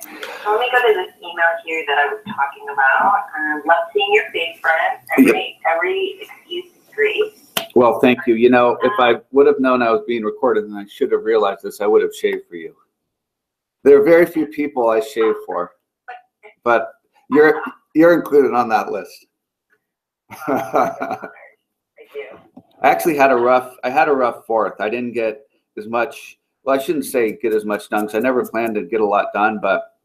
So let me go to this email here that I was talking about. Love seeing your face, friend. Every excuse is great. Well, thank you. You know, if I would have known I was being recorded and I should have realized this, I would have shaved for you. There are very few people I shave for, but you're included on that list. I do. I actually had a rough 4th. I didn't get as much, well, I shouldn't say get as much done because I never planned to get a lot done, but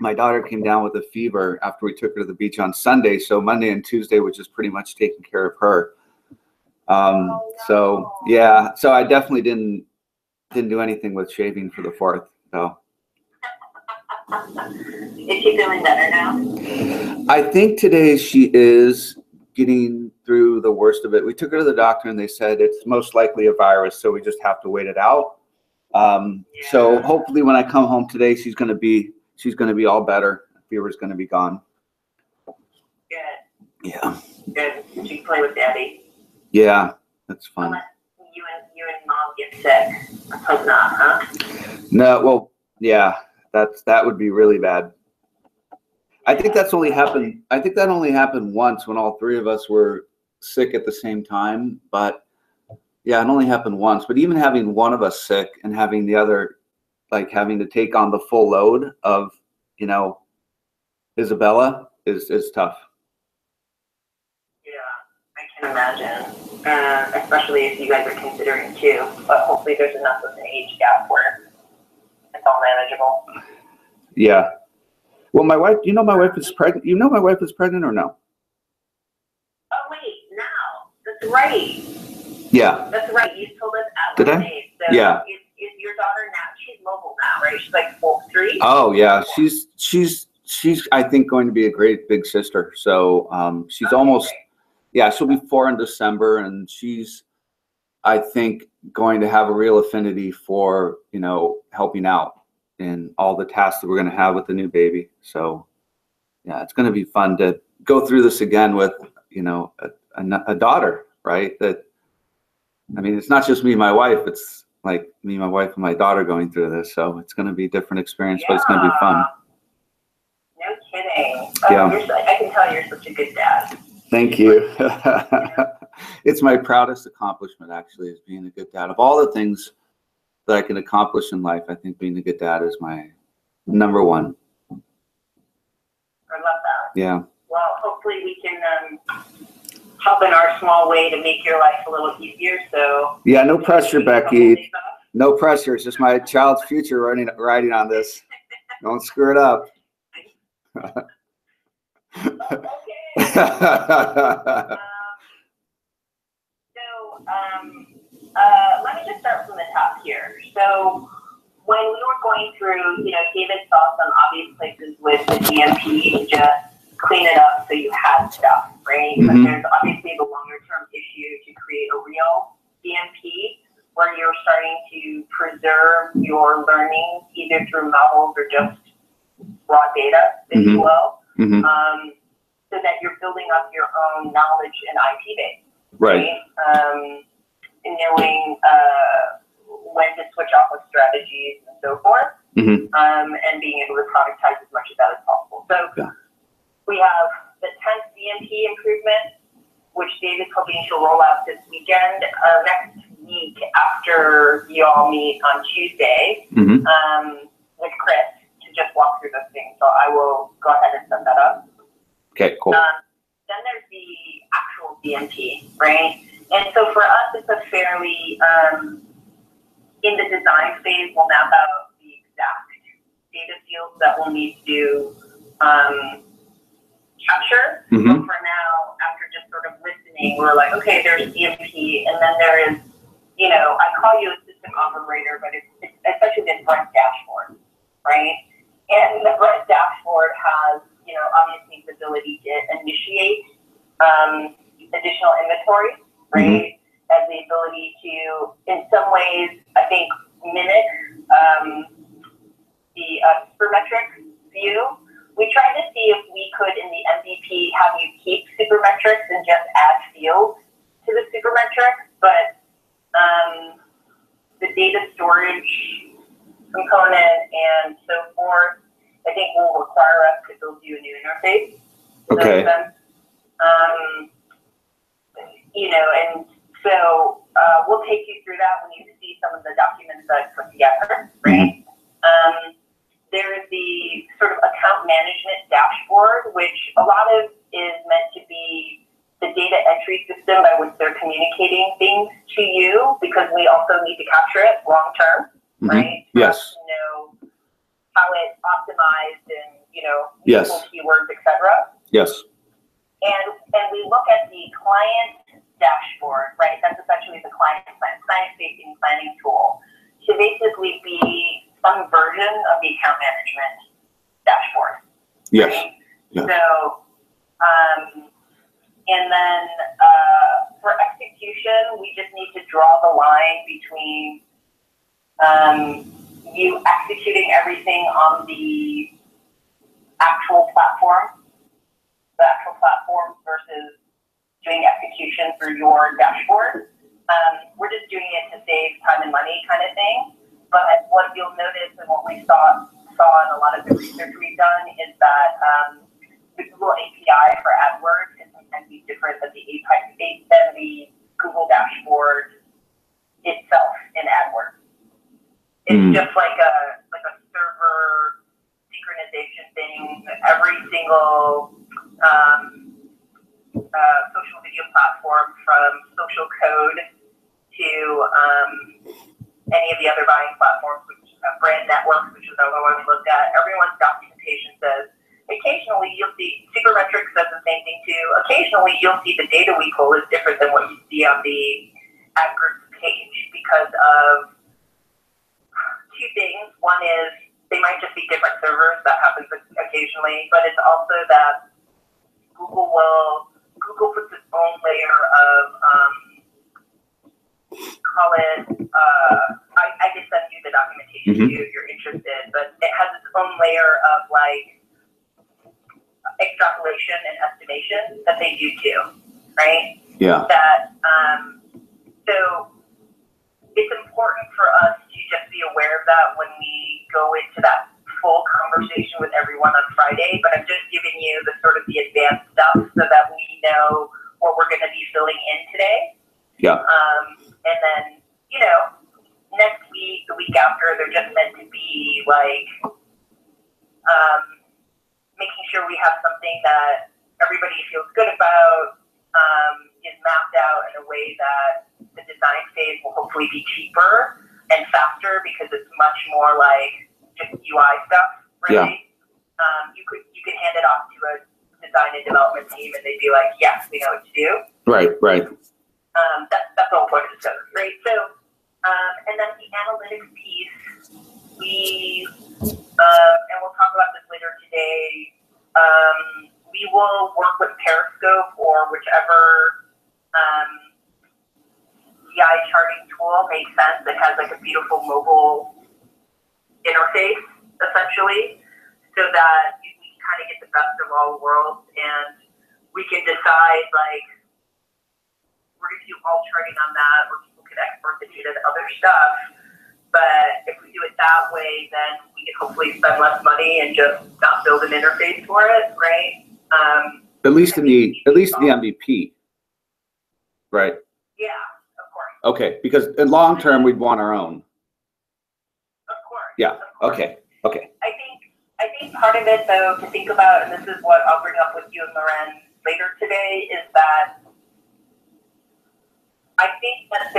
my daughter came down with a fever after we took her to the beach on Sunday, so Monday and Tuesday was just pretty much taking care of her. So yeah, so I definitely didn't do anything with shaving for the 4th. So. Is she feeling better now? I think today she is getting through the worst of it. We took her to the doctor and they said it's most likely a virus, so we just have to wait it out. So hopefully when I come home today, she's going to be all better. The fever's going to be gone. Good. Yeah. Good. Did you play with Daddy? Yeah, that's fun. You and Mom get sick. I hope not, huh? No, well, yeah, that would be really bad. I think that's only happened. I think that only happened once when all 3 of us were sick at the same time. But yeah, it only happened once. But even having one of us sick and having the other, like having to take on the full load of, you know, Isabella is tough. Yeah, I can imagine. Especially if you guys are considering 2. But hopefully there's enough of an age gap where it's all manageable. Yeah. Well, my wife, you know, my wife is pregnant. You know, my wife is pregnant or no? Oh wait, now that's right. Yeah. That's right. You told us at Did I? Age. So yeah. Is your daughter now? She's mobile now, right? She's like 3. Oh yeah, she's I think going to be a great big sister. So she's almost, yeah, she'll be 4 in December, and she's, I think, going to have a real affinity for, you know, helping out in all the tasks that we're going to have with the new baby. So yeah, it's going to be fun to go through this again with, you know, a daughter, right? That, I mean, it's not just me and my wife, it's like me, my wife, and my daughter going through this. So it's going to be a different experience, but it's going to be fun. No kidding. Yeah. I can tell you're such a good dad. Thank you. It's my proudest accomplishment, actually, is being a good dad. Of all the things that I can accomplish in life, I think being a good dad is my number 1. I love that. Yeah. Well, hopefully we can help in our small way to make your life a little easier. So yeah, no pressure, Becky. No pressure. It's just my child's future riding on this. Don't screw it up. Let me just start from the top here. So when we were going through, you know, David saw some obvious places with the DMP to just clean it up so you had stuff, right? Mm-hmm. But there's obviously the longer term issue to create a real DMP where you're starting to preserve your learning either through models or just raw data, if you will, so that you're building up your own knowledge and IP base. Right. And knowing when to switch off of strategies and so forth, and being able to productize as much of that as possible. So we have the 10th DMP improvement, which David's hoping to roll out this weekend, next week after you all meet on Tuesday with Chris to just walk through those things. So I will go ahead and set that up. Okay, cool. Then there's the actual DMP, right? And so for us, it's a fairly, in the design phase, we'll map out the exact data fields that we'll need to capture. But for now, after just sort of listening, we're like, okay, there's DMP, and then there is, you know, I call you a system operator, but it's essentially this Brent dashboard, right? And the Brent dashboard has, you know, obviously the ability to initiate additional inventory, right? As the ability to, in some ways, I think, mimic the supermetric view. We tried to see if we could, in the MVP, have you keep supermetrics and just add fields to the supermetric, but the data storage component and so forth think will require us to build you a new interface. Okay. You know, and so we'll take you through that when you see some of the documents that I put together, right? There's the sort of account management dashboard, which a lot of is meant to be the data entry system by which they're communicating things to you, because we also need to capture it long term, right? Yes. To know how it's optimized and, you know, Yes. useful keywords, etc. Yes. And we look at the client dashboard, right? That's essentially the client-facing planning tool to basically be some version of the account management dashboard. Yes. Right? Yeah. So, and then for execution, we just need to draw the line between you executing everything on the actual platform versus doing execution through your dashboard. We're just doing it to save time and money kind of thing. But what you'll notice and what we saw in a lot of the research we've done is that the Google API for AdWords is sometimes be different than the Google dashboard itself in AdWords. It's just like a server synchronization thing. Every single social video platform, from Social Code to any of the other buying platforms, which Brand Networks, which is another one we looked at, everyone's documentation says occasionally you'll see Supermetrics does the same thing too. Occasionally you'll see the data we pull is different than what you see on the ad group page because of two things. One is they might just be different servers. That happens occasionally, but it's also that Google puts its own layer of call it. I can send you the documentation too if you're interested, but it has its own layer of like extrapolation and estimation that they do too, right? Yeah. That so it's important for us to just be aware of that when we go into that full conversation with everyone on Friday. But I'm just giving you the sort of the advanced stuff so that we know what we're going to be filling in today. Yeah. And then, you know, next week, the week after, they're just meant to be like making sure we have something that everybody feels good about, is mapped out in a way that the design phase will hopefully be cheaper and faster because it's much more like just UI stuff, really. Yeah. You could hand it off to a design and development team and they'd be like, yes, we know what to do. Right. That's all important to discover, right? So, and then the analytics piece, and we'll talk about this later today, we will work with Periscope or whichever CI charting tool makes sense that has like a beautiful mobile interface, essentially, so that we can kind of get the best of all worlds and we can decide, like, we're going to do all charting on that, or people can export the data to other stuff. But if we do it that way, then we can hopefully spend less money and just not build an interface for it, right? At least in the MVP, right? Yeah, of course. Okay, because in long term we'd want our own. Of course. Yeah. Of course. Okay. I think part of it, though, to think about, and this is what I'll bring up with you and Loren later today, is that I think that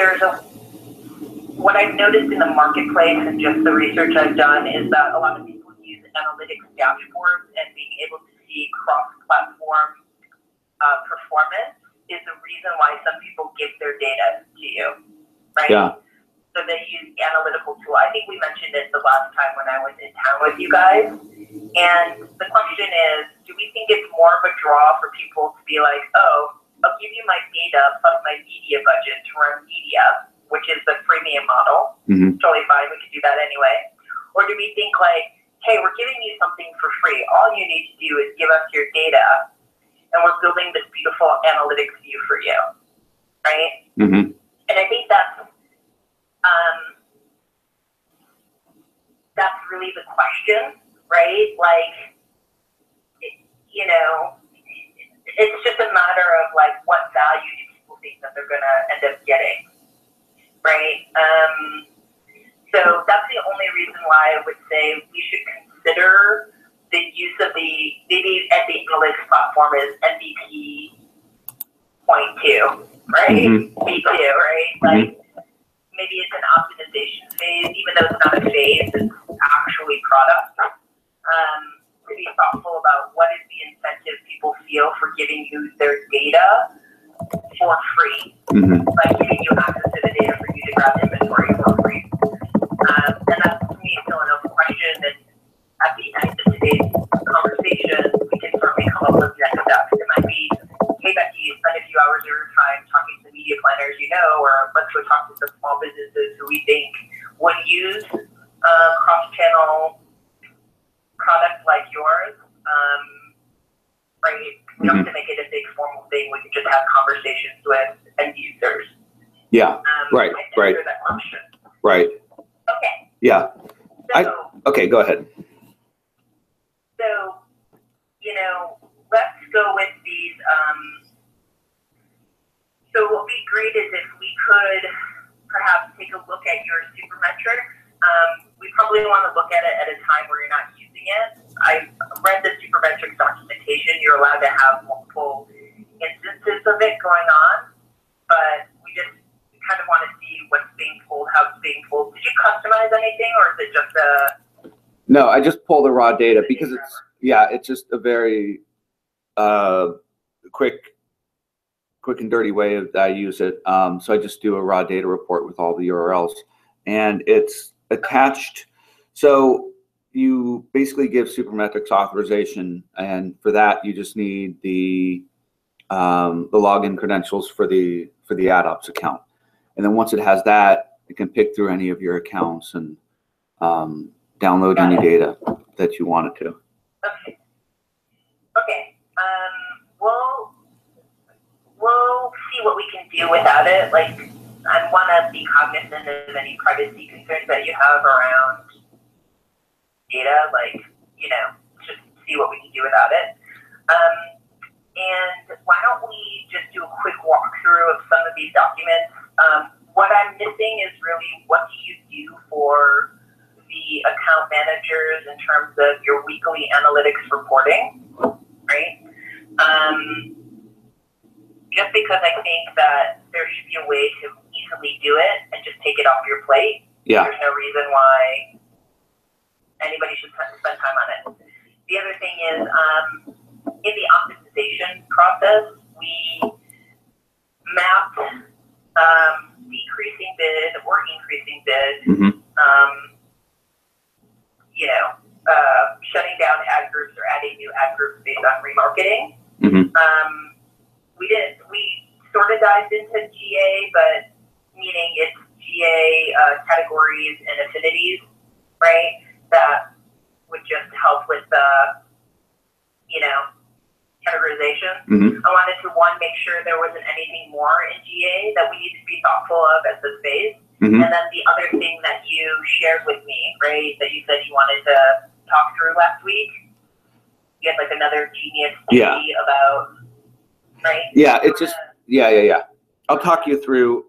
what I've noticed in the marketplace and just the research I've done is that a lot of people use analytics dashboards, and being able to see cross-platform performance is the reason why some people give their data to you, right? Yeah. So they use the analytical tool. I think we mentioned it the last time when I was in town with you guys. And the question is, do we think it's more of a draw for people to be like, oh, I'll give you my data plus my media budget to run media, which is the freemium model. Totally fine. We could do that anyway. Or do we think like, hey, we're giving you something for free. All you need to do is give us your data, and we're building this beautiful analytics view for you, right? And I think that's really the question, right? Like, you know, it's just a matter of like what value do people think that they're gonna end up getting, right? So that's the only reason why I would say we should consider the use of maybe the analytics platform is MVP 0.2, right? V2, right? Like maybe it's an optimization phase, even though it's not a phase, it's actually product. To be thoughtful about what is the incentive people feel for giving you their data for free, like giving you access to the data for you to grab inventory for free. And that's to me still an open question. And at the end of today's conversation, we can certainly come up with next steps. It might be, hey Becky, spend a few hours of your time talking to media planners you know, or let's go talk to some small businesses who we think would use cross-channel products like yours, right? We don't have to make it a big formal thing. We can just have conversations with end users. Yeah, right. That question. Right. Okay. Yeah. So, okay, go ahead. So, you know, let's go with these. So what would be great is if we could perhaps take a look at your supermetrics. We probably want to look at it at a time where you're not using it. I read the supermetrics documentation. You're allowed to have multiple instances of it going on, but we just kind of want to see what's being pulled, how it's being pulled. Did you customize anything, or is it just a... No, I just pull the raw data because it's just a very quick and dirty way that I use it. So I just do a raw data report with all the URLs, and it's attached. So you basically give Supermetrics authorization, and for that you just need the login credentials for the AdOps account. And then once it has that, it can pick through any of your accounts and download any data that you want it to. Okay. Okay. We'll see what we can do without it. Like, I want to be cognizant of any privacy concerns that you have around data. Like, you know, just see what we can do without it. And why don't we just do a quick walkthrough of some of these documents? What I'm missing is really what do you do for the account managers in terms of your weekly analytics reporting, right? Just because I think that there should be a way to easily do it and just take it off your plate. Yeah. There's no reason why anybody should spend time on it. The other thing is, in the optimization process, we mapped decreasing bid or increasing bid, you know, shutting down ad groups or adding new ad groups based on remarketing. We sort of dived into GA, but meaning it's GA categories and affinities, right? That would just help with the, you know, categorization. I wanted to, one, make sure there wasn't anything more in GA that we need to be thoughtful of at this phase. And then the other thing that you shared with me, right, that you said you wanted to talk through last week, you had like another genius study about, right? Yeah, it's just, I'll talk you through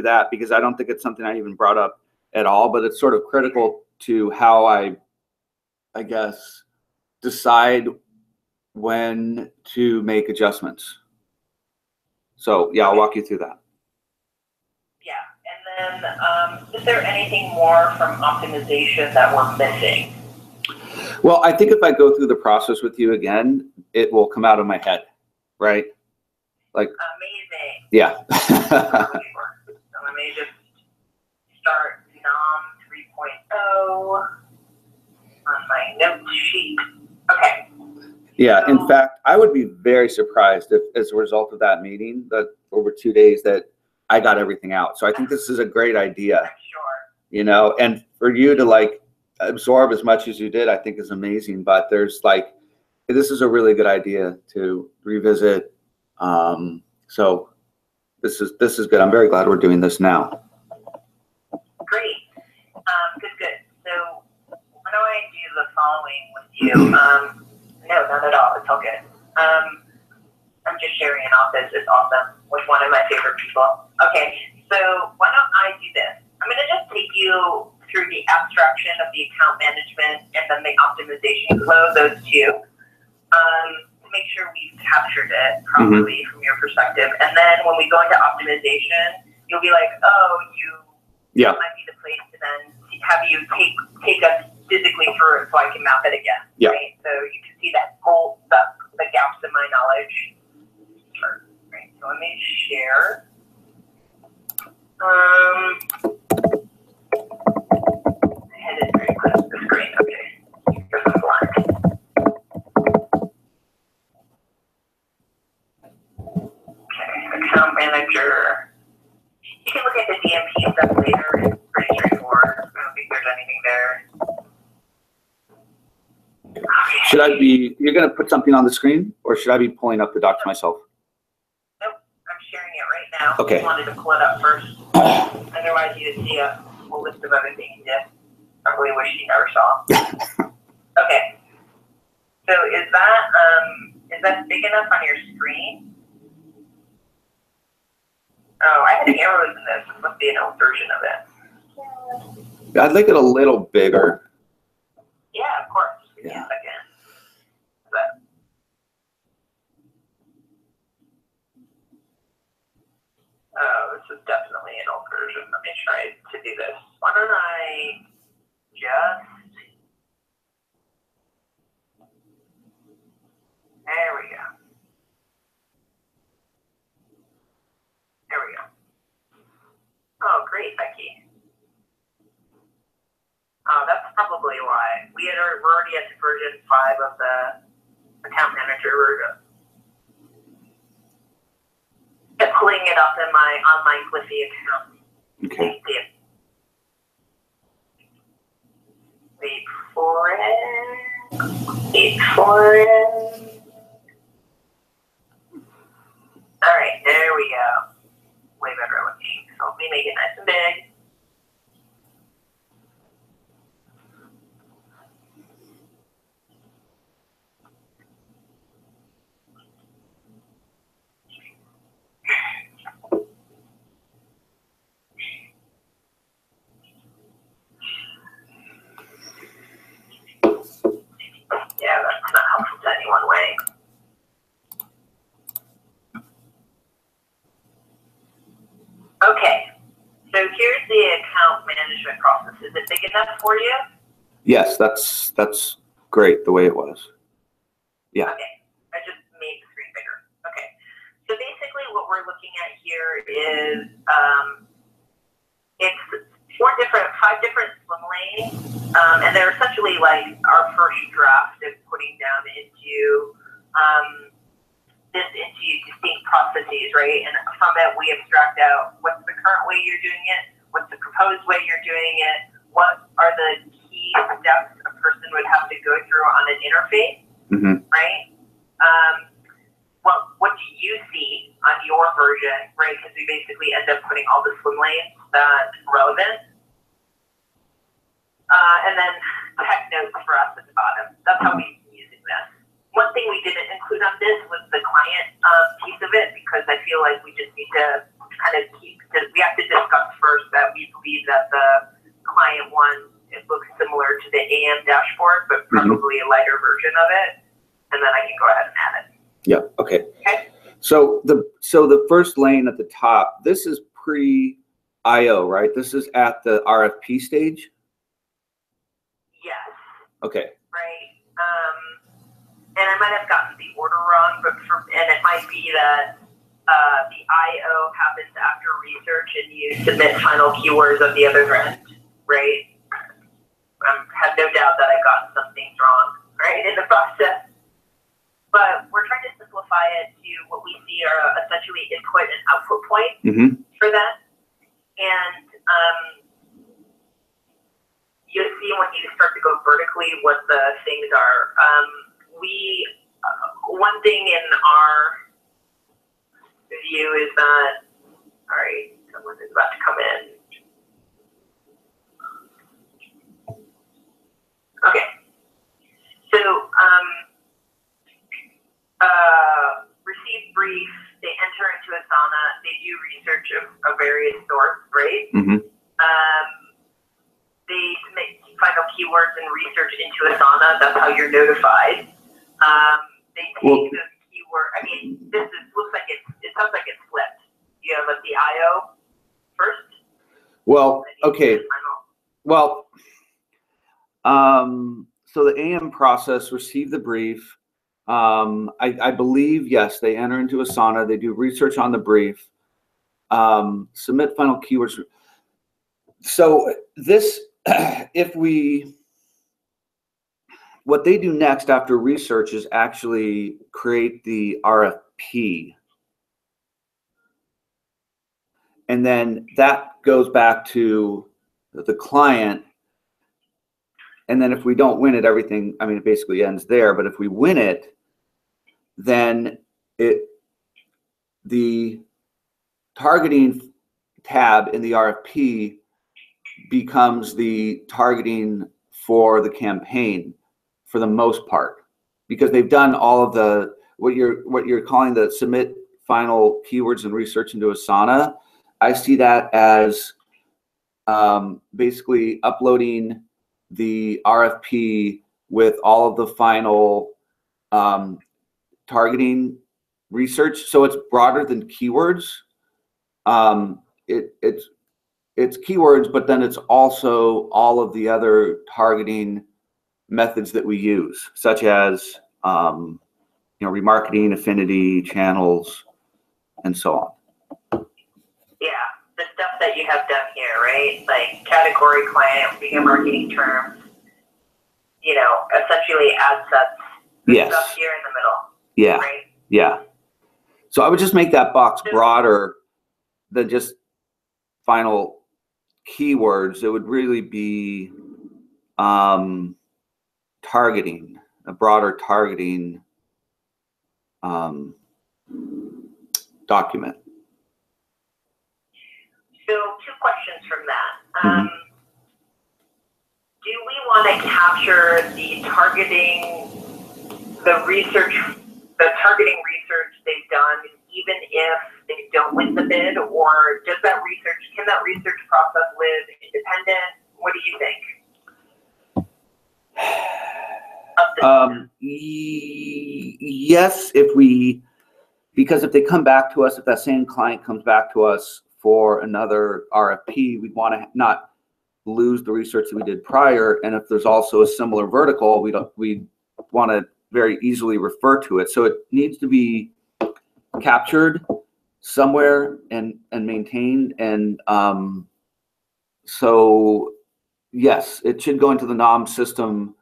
that because I don't think it's something I even brought up at all, but it's sort of critical to how I guess, decide when to make adjustments. So yeah, I'll walk you through that. Yeah, and then is there anything more from optimization that we're missing? Well, I think if I go through the process with you again, it will come out of my head, right? Like amazing. Yeah. So let me just start NOM 3.0 on my note sheet. Okay. Yeah, in fact, I would be very surprised if, as a result of that meeting, that over 2 days, that I got everything out. So I think this is a great idea. I'm sure. You know, and for you to like absorb as much as you did, I think is amazing. But there's like, this is a really good idea to revisit. So this is good. I'm very glad we're doing this now. Great. Good. So why don't I do the following with you. No, not at all. It's all good. I'm just sharing an office. It's awesome with one of my favorite people. Okay, so why don't I do this? I'm going to just take you through the abstraction of the account management and then the optimization flow, those two, to make sure we've captured it properly from your perspective. And then when we go into optimization, you'll be like, oh, that might be the place to then have you take us physically through it so I can map it again. Yeah. Right? So you can see that the gaps in my knowledge. Sure. Right. So let me share. My head is very close to the screen. Okay. Here's the slide. Okay. Account manager. You can look at the DMP stuff later. It's pretty straightforward. I don't think there's anything there. Okay. You're going to put something on the screen, or should I be pulling up the docs myself? Nope, I'm sharing it right now. Okay. I wanted to pull it up first. Otherwise, you'd see a whole list of other things you probably wish you never saw. Okay. So is that big enough on your screen? Oh, I had arrows in this. This must be an old version of it. I'd like it a little bigger. Yeah, of course. Give me a second. But, oh, this is definitely an old version. Let me try to do this. Why don't I just... There we go. There we go. Oh, great, Becky. Oh, that's probably why. We're already at version 5 of the account manager version. I'm pulling it up in my online Cliffy account. Okay. Wait for it. Wait for it. All right, there we go. Way better looking. So let me make it nice and big. Yeah, that's not helpful to any one way. Okay, so here's the account management process. Is it big enough for you? Yes, that's great the way it was. Yeah. Okay, I just made the screen bigger. Okay, so basically what we're looking at here is it's 5 different swim lanes, and they're essentially like our first draft of putting down into distinct processes, right? And from it, we abstract out what's the current way you're doing it, what's the proposed way you're doing it, what are the key steps a person would have to go through on an interface, right? What do you see on your version, right? Because we basically end up putting all the swim lanes that's relevant. And then tech notes for us at the bottom. That's how we're using this. One thing we didn't include on this was the client piece of it, because I feel like we just need to kind of we have to discuss first that we believe that the client one, it looks similar to the AM dashboard, but probably a lighter version of it. And then I can go ahead and add it. Yeah, okay. Okay. So the first lane at the top, this is pre-IO, right? This is at the RFP stage? Yes. Okay. Right. And I might have gotten the order wrong, and it might be that the IO happens after research and you submit final keywords on the other end, right? I have no doubt that I got some things wrong, right, in the process. But we're trying to simplify it to what we see are essentially input and output points for that. And you'll see when you start to go vertically what the things are. One thing in our view is that, all right, someone is about to come in. Okay. brief, they enter into Asana, they do research of various sorts, right? Mm-hmm. They submit final keywords and research into Asana. That's how you're notified. They take those keywords. I mean, looks like it sounds like it's flipped. You have the IO first. Well, okay. Well, so the AM process, receive the brief. I believe, yes, they enter into Asana. They do research on the brief. Submit final keywords. So this, what they do next after research is actually create the RFP. And then that goes back to the client. And then if we don't win it, everything, I mean, it basically ends there. But if we win it, then the targeting tab in the RFP becomes the targeting for the campaign for the most part, because they've done all of the what you're calling the submit final keywords and research into Asana. I see that as basically uploading the RFP with all of the final targeting research. So it's broader than keywords. It's keywords, but then it's also all of the other targeting methods that we use, such as remarketing, affinity, channels, and so on. Yeah, the stuff that you have done here, right? Like category, client, remarketing terms, essentially ad sets. Yes. Stuff here in the middle. Yeah. Right? Yeah. So I would just make that box broader than just final keywords. It would really be targeting, a broader targeting document. So 2 questions from that. Do we want to capture the targeting research they've done, even if they don't win the bid, or can that research process live independent? What do you think? Yes, because if they come back to us, if that same client comes back to us for another RFP, we'd want to not lose the research that we did prior. And if there's also a similar vertical, we want to very easily refer to it. So it needs to be captured somewhere and maintained. And so yes, it should go into the NOM system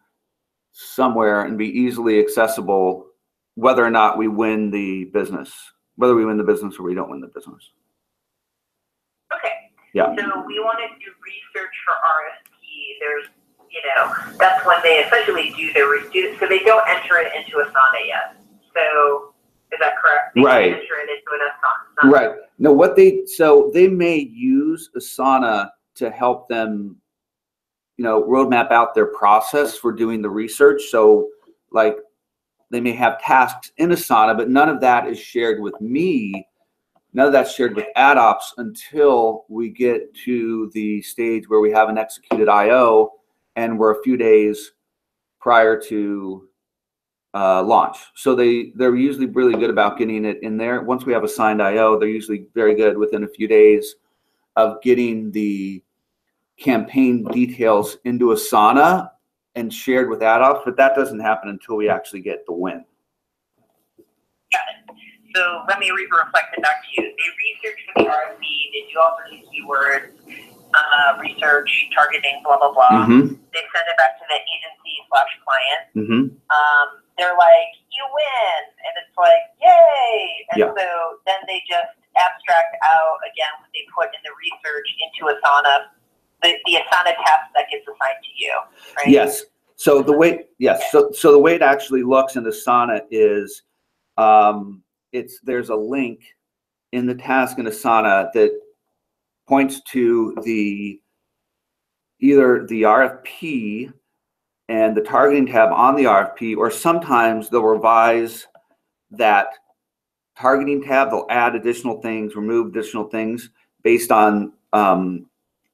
somewhere and be easily accessible, whether or not we win the business, whether we win the business or we don't win the business. Okay. Yeah. So we want to do research for RFP. There's, that's when they essentially do their research. So they don't enter it into Asana yet. So is that correct? They right. Enter it into an Asana. Right. No, so they may use Asana to help them, roadmap out their process for doing the research. So like they may have tasks in Asana, but none of that is shared with me. None of that's shared with AdOps until we get to the stage where we have an executed IO and we're a few days prior to launch. So they're usually really good about getting it in there. Once we have a signed IO, they're usually very good within a few days of getting the campaign details into Asana and shared with AdOps, but that doesn't happen until we actually get the win. Got it. So let me reflect it back to you. They research for the RFP, they do all sorts of keywords, research, targeting, blah, blah, blah. Mm-hmm. They send it back to the agency/client. Mm-hmm. They're like, you win. And it's like, yay. And yeah. So then they just abstract out, again, what they put in the research into Asana, the Asana task that gets assigned to you, right? Yes. So the way, yes. So the way it actually looks in Asana is there's a link in the task in Asana that points to either the RFP and the targeting tab on the RFP, or sometimes they'll revise that targeting tab, they'll add additional things, remove additional things based on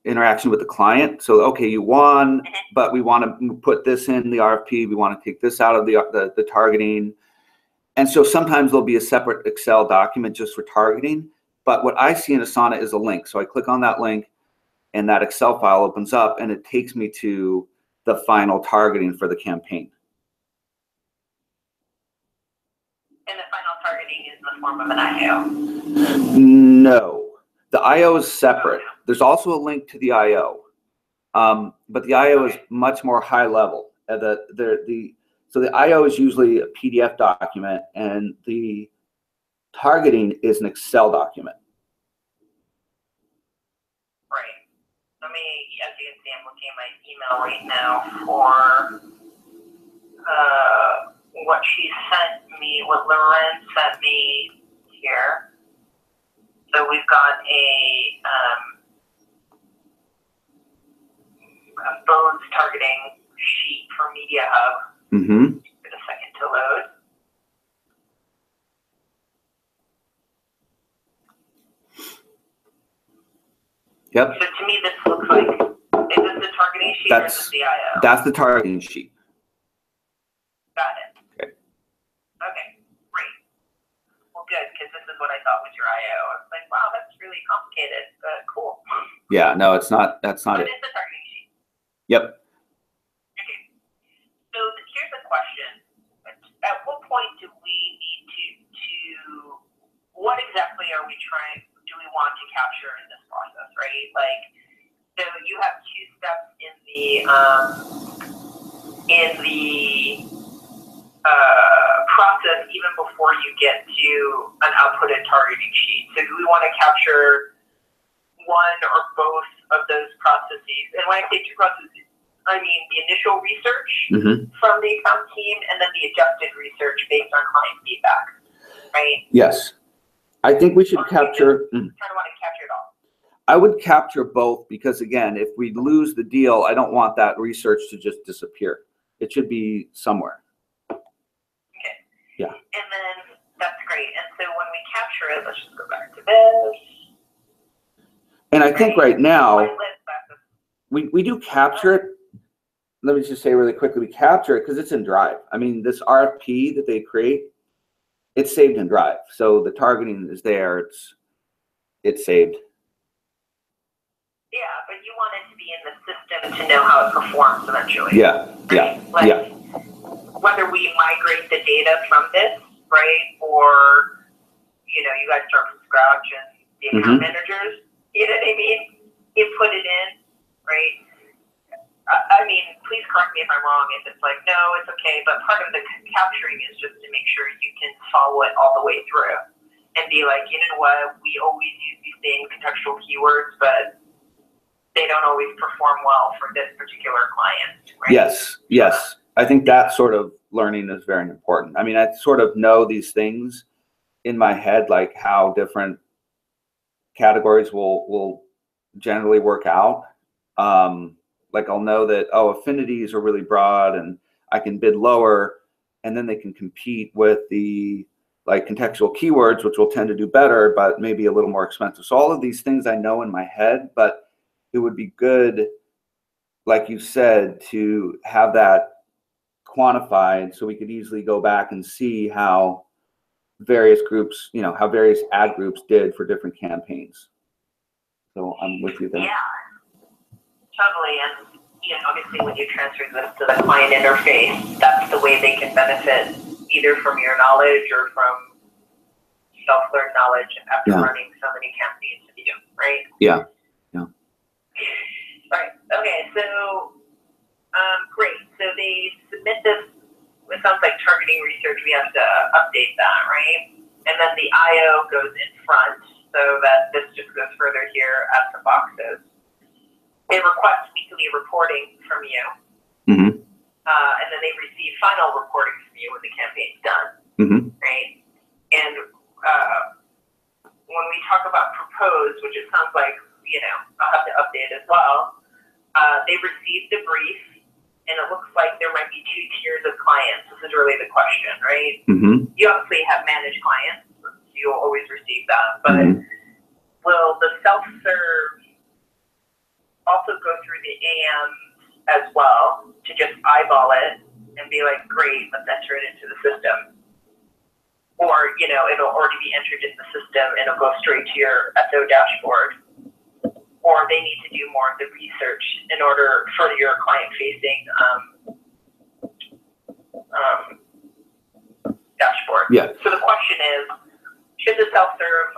interaction with the client. So, okay, you won, but we want to put this in the RFP. We want to take this out of the targeting. And so sometimes there'll be a separate Excel document just for targeting. But what I see in Asana is a link. So I click on that link and that Excel file opens up and it takes me to the final targeting for the campaign. And the final targeting is in the form of an IO? No, the IO is separate. There's also a link to the IO, but the IO is much more high level. So the IO is usually a PDF document, and the targeting is an Excel document. Right. Let me, as you can see, I'm looking at my email right now for what she sent me, what Loren sent me here. So we've got a phones targeting sheet for Media Hub. Mm-hmm. Give it a second to load. Yep. So to me, this looks like, is this the targeting sheet or is this the IO? That's the targeting sheet. Got it. Okay. Okay, great. Well, good, because this is what I thought was your IO. I was like, wow, that's really complicated, but cool. Yeah, no, it's not. That's not But it. it's the targeting sheet. Yep. Okay. So here's a question. At what point do we need to what exactly are we do we want to capture in this process, right? Like, so you have two steps in the process even before you get to an outputted targeting sheet. So do we want to capture one or both of those processes? And when I say two processes, I mean the initial research from the account team and then the adjusted research based on client feedback, right? Yes. I think we should capture. Kind of want to capture it all. I would capture both because, again, if we lose the deal, I don't want that research to just disappear. It should be somewhere. Okay. Yeah. And then that's great. And so when we capture it, let's just go back to this. And I think right now we do capture it. Let me just say really quickly, we capture it because it's in Drive. I mean, this RFP that they create, it's saved in Drive. So the targeting is there. It's saved. Yeah, but you want it to be in the system to know how it performs eventually. Yeah, right? Yeah, like, yeah. Whether we migrate the data from this, right, or, you guys start from scratch and the account managers, you know what I mean? You put it in, right? I mean, please correct me if I'm wrong. If it's like, no, it's okay. But part of the capturing is just to make sure you can follow it all the way through and be like, you know what? We always use these same contextual keywords, but they don't always perform well for this particular client. Right? Yes, yes. I think that sort of learning is very important. I mean, I sort of know these things in my head, like how different categories will generally work out. Like I'll know that, affinities are really broad and I can bid lower, and then they can compete with the like contextual keywords, which will tend to do better, but maybe a little more expensive. So all of these things I know in my head, but it would be good, like you said, to have that quantified so we could easily go back and see how various groups, how various ad groups did for different campaigns. So I'm with you there. Yeah. Totally, and obviously when you transfer this to the client interface, that's the way they can benefit either from your knowledge or from self-learned knowledge after running so many campaigns with you, right? Yeah, yeah. Right, okay, so great. So they submit this, it sounds like targeting research, we have to update that, right? And then the IO goes in front so that this just goes further here as the boxes. They request weekly reporting from you, and then they receive final reporting from you when the campaign's done, right? And when we talk about propose, which it sounds like, I'll have to update as well, they receive the brief, and it looks like there might be two tiers of clients. This is really the question, right? You obviously have managed clients. You you'll always receive that. But will the self-serve also go through the AMs as well to just eyeball it and be like, great, let's enter it into the system? Or, you know, it'll already be entered in the system and it'll go straight to your SO dashboard. Or they need to do more of the research in order for your client-facing dashboard. Yeah. So the question is, should the self-serve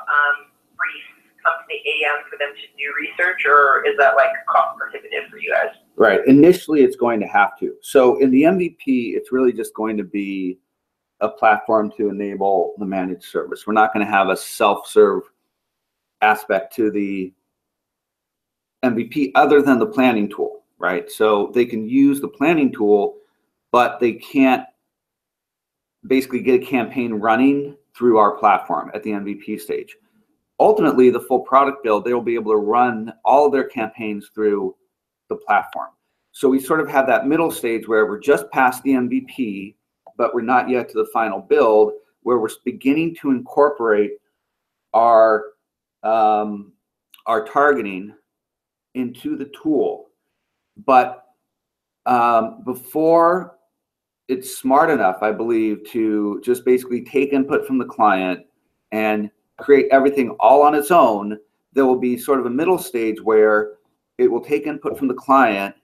brief come to the AM for them to do research, or is that like cost prohibitive for you guys? Right. Initially, it's going to have to. So in the MVP, it's really just going to be a platform to enable the managed service. We're not going to have a self-serve aspect to the MVP other than the planning tool, right? So they can use the planning tool, but they can't basically get a campaign running through our platform at the MVP stage. Ultimately, the full product build, they will be able to run all of their campaigns through the platform. So we sort of have that middle stage where we're just past the MVP, but we're not yet to the final build, where we're beginning to incorporate our targeting into the tool. But before it's smart enough, I believe, to just basically take input from the client and create everything all on its own, there will be sort of a middle stage where it will take input from the client,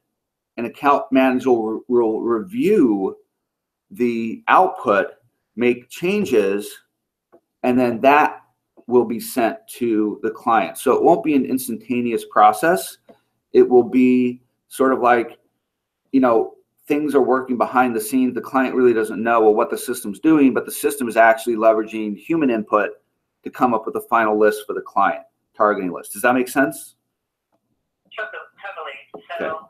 and account manager will review the output, make changes, and then that will be sent to the client. So it won't be an instantaneous process. It will be sort of like, you know, things are working behind the scenes. The client really doesn't know what the system's doing, but the system is actually leveraging human input to come up with a final list for the client, targeting list. Does that make sense? Totally. So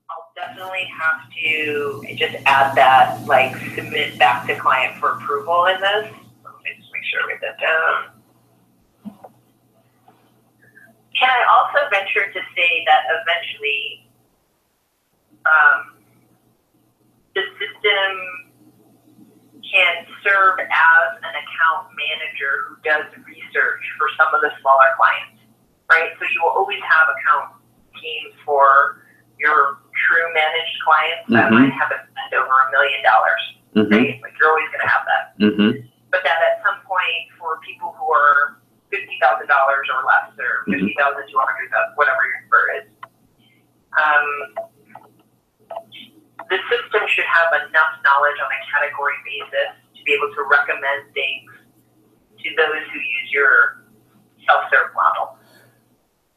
I'll definitely have to just add that, like, submit back to client for approval in this. Let me just make sure I write that down. Can I also venture to say that eventually the system can serve as an account manager who does research for some of the smaller clients, right? So you will always have account teams for your true managed clients that might have a spend over $1 million, right? Like, you're always going to have that. But that at some point, for people who are $50,000 or less, or 50,000 to 100,000, whatever your number is, the system should have enough knowledge on a category basis to be able to recommend things to those who use your self-serve model.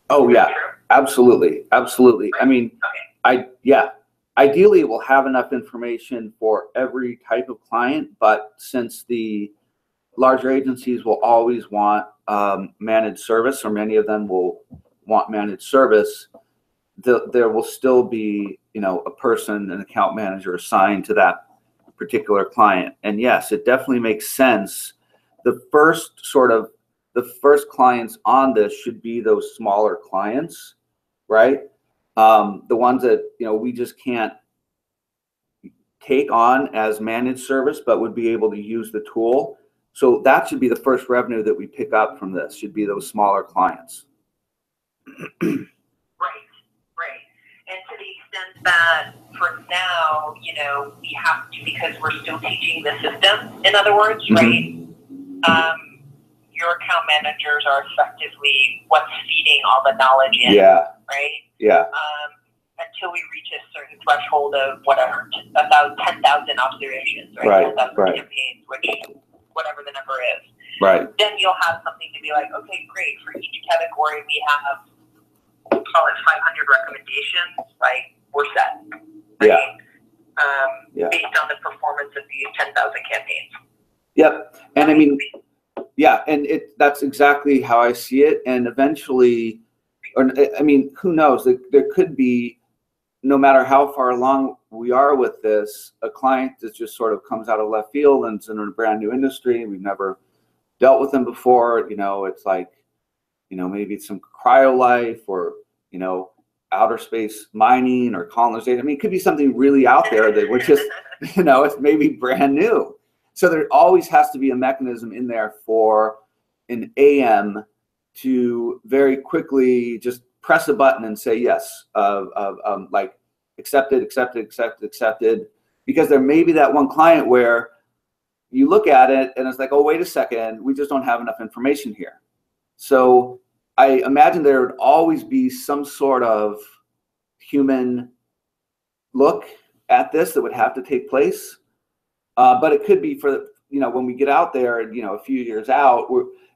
Oh, yeah, absolutely. Absolutely. Right. I mean, ideally it will have enough information for every type of client, but since the larger agencies will always want managed service, or many of them will want managed service, there will still be, you know, a person, an account manager assigned to that particular client. And yes, it definitely makes sense. The first clients on this should be those smaller clients, right? The ones that, you know, we just can't take on as managed service, but would be able to use the tool. So that should be the first revenue that we pick up from this, should be those smaller clients. And to the extent that for now, you know, we have to, because we're still teaching the system, in other words, right? Your account managers are effectively what's feeding all the knowledge in, right? Until we reach a certain threshold of whatever, about 10,000 observations, right? 10,000 campaigns, which, whatever the number is. Right. Then you'll have something to be like, okay, great. For each category, we have, call it 500 recommendations, like, we're set, right? Based on the performance of these 10,000 campaigns. Yep. And I mean, and that's exactly how I see it. And eventually, or I mean, who knows? There could be, no matter how far along we are with this, a client that just sort of comes out of left field and is in a brand new industry. We've never dealt with them before. You know, it's like, you know, maybe it's some CryoLife, or, you know, outer space mining or colonization. I mean, it could be something really out there that we're just, you know, it's maybe brand new. So there always has to be a mechanism in there for an AM to very quickly just press a button and say yes, like accepted, accepted, accepted, accepted. Because there may be that one client where you look at it and it's like, oh, wait a second, we just don't have enough information here. So I imagine there would always be some sort of human look at this that would have to take place. But it could be for, when we get out there, a few years out,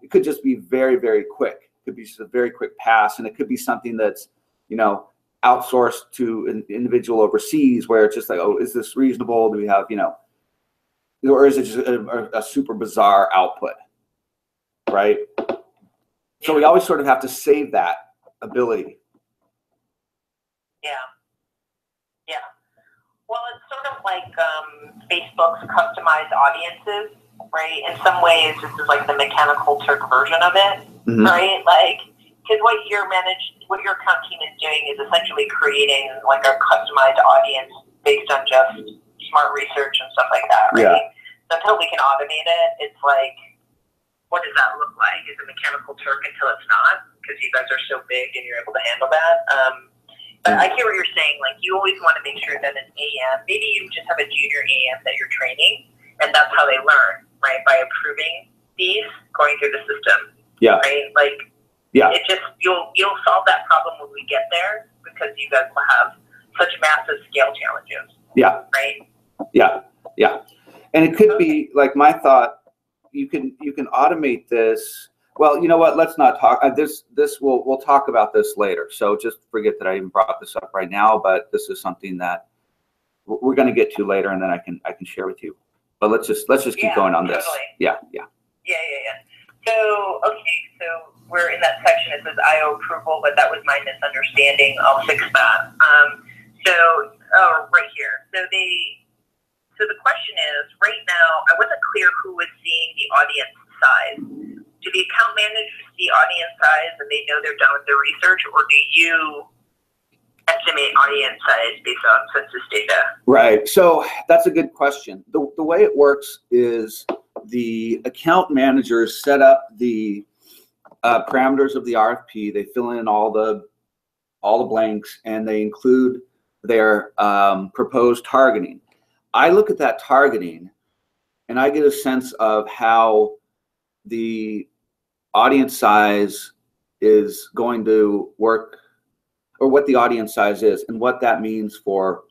it could just be very, very quick. It could be just a very quick pass. And it could be something that's, outsourced to an individual overseas where it's just like, oh, is this reasonable? Do we have, or is it just a super bizarre output, right? So we always sort of have to save that ability. Yeah. Yeah. Well, it's sort of like Facebook's customized audiences, right? In some ways, this is like the Mechanical Turk version of it, right? Like, because what your account team is doing is essentially creating like a customized audience based on just smart research and stuff like that, right? Yeah. So until we can automate it, it's like, what does that look like? Is it Mechanical Turk until it's not? Because you guys are so big and you're able to handle that. But I hear what you're saying. Like, you always want to make sure that an AM, maybe you just have a junior AM that you're training, and that's how they learn, right? By approving these, going through the system. Yeah. Right? Like, yeah. It just, you'll solve that problem when we get there because you guys will have such massive scale challenges. Yeah. Right? Yeah. Yeah. And it could be like my thought, you can automate this. Well, you know what? Let's not talk. We'll talk about this later. So just forget that I even brought this up right now. But this is something that we're going to get to later, and then I can share with you. But let's just keep going on this. Totally. Yeah. So we're in that section. It says IO approval, but that was my misunderstanding. I'll fix that. Right here. So the question is, right now, I wasn't clear who was seeing the audience size. Do the account managers see audience size and they know they're done with their research, or do you estimate audience size based on census data? Right. So that's a good question. The way it works is the account managers set up the parameters of the RFP. They fill in all the blanks, and they include their proposed targeting. I look at that targeting, and I get a sense of how the audience size is going to work, or what the audience size is, and what that means for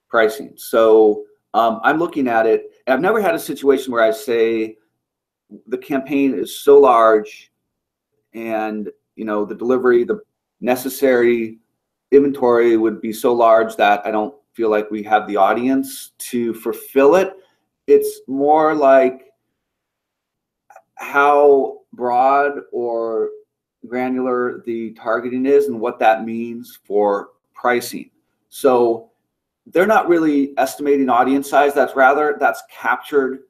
pricing. So I'm looking at it, and I've never had a situation where I say the campaign is so large, and the delivery, the necessary inventory would be so large that I don't feel like we have the audience to fulfill it. It's more like how broad or granular the targeting is and what that means for pricing. So they're not really estimating audience size. That's captured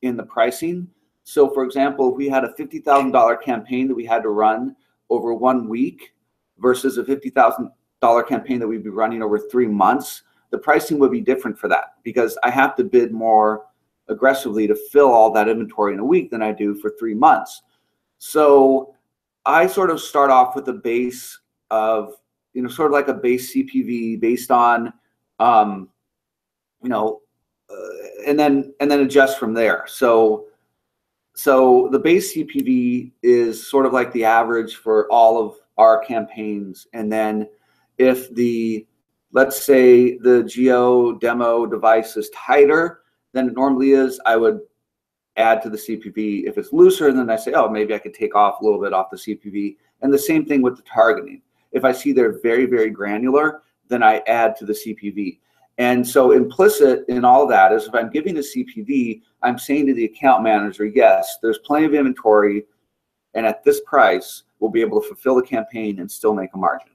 in the pricing. So for example, if we had a $50,000 campaign that we had to run over 1 week versus a $50,000 campaign that we'd be running over 3 months, the pricing would be different for that, because I have to bid more aggressively to fill all that inventory in a week than I do for 3 months. So I sort of start off with a base of, sort of like a base CPV based on, and then adjust from there. So the base CPV is sort of like the average for all of our campaigns. And then if let's say the geo demo device is tighter than it normally is, I would add to the CPV. If it's looser, then I say, oh, maybe I could take off a little bit off the CPV. And the same thing with the targeting. If I see they're very, very granular, then I add to the CPV. And so implicit in all that is if I'm giving a CPV, I'm saying to the account manager, yes, there's plenty of inventory, and at this price, we'll be able to fulfill the campaign and still make a margin.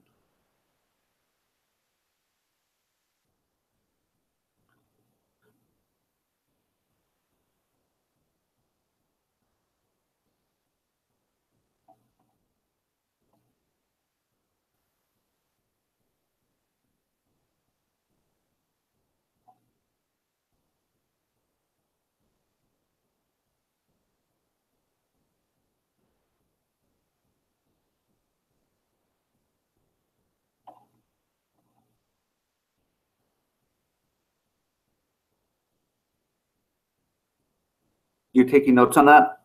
You taking notes on that?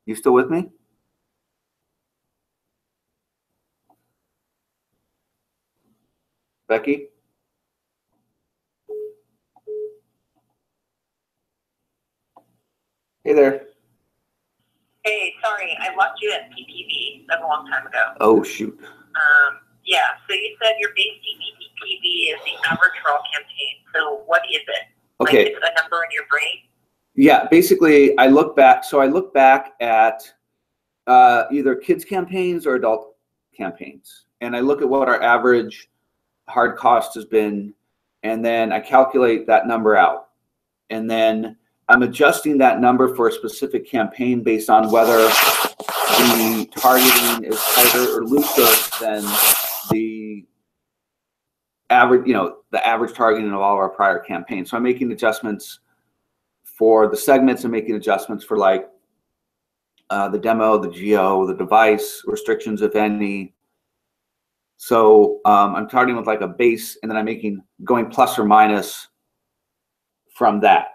You still with me? Becky? Hey there. Hey, sorry, I lost you at PPV. That was a long time ago. Oh, shoot. Yeah, so you said your base CPV is the average for all campaigns. So what is it? Okay. Like, it's a number in your brain? Yeah, basically, I look back. So I look back at either kids campaigns or adult campaigns, and I look at what our average hard cost has been, and then I calculate that number out, and then I'm adjusting that number for a specific campaign based on whether the targeting is tighter or looser than the average, the average targeting of all of our prior campaigns. So I'm making adjustments for the segments and making adjustments for like the demo, the geo, the device restrictions, if any. So I'm starting with like a base, and then I'm going plus or minus from that.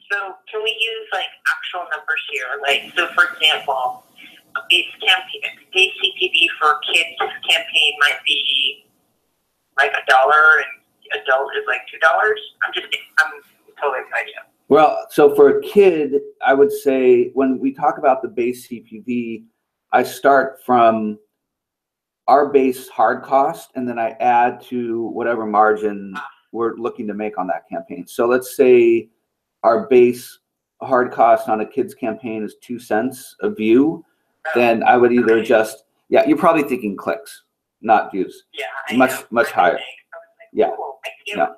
So can we use like actual numbers here? Like, so for example, a base CPV for kids campaign might be like $1, and adult is like $2. I'm totally excited. Well, so for a kid, I would say when we talk about the base CPV, I start from our base hard cost, and then I add to whatever margin we're looking to make on that campaign. So let's say our base hard cost on a kids campaign is 2 cents a view, then I would either adjust. Yeah, you're probably thinking clicks, not views. Yeah, much higher. Yeah. No.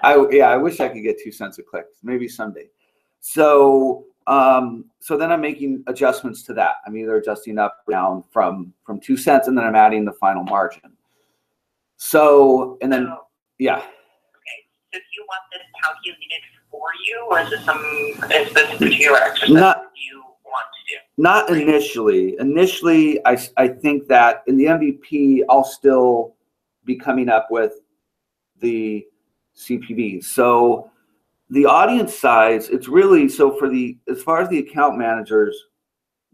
I wish I could get 2 cents a click. Maybe someday. So so then I'm making adjustments to that. I'm either adjusting up or down from 2 cents, and then I'm adding the final margin. So, and then, yeah. Okay. So do you want this calculated for you, or is this a particular exercise you want to do? Not initially. Initially, I think that in the MVP, I'll still be coming up with the CPV. So the audience size, it's really, so for as far as the account managers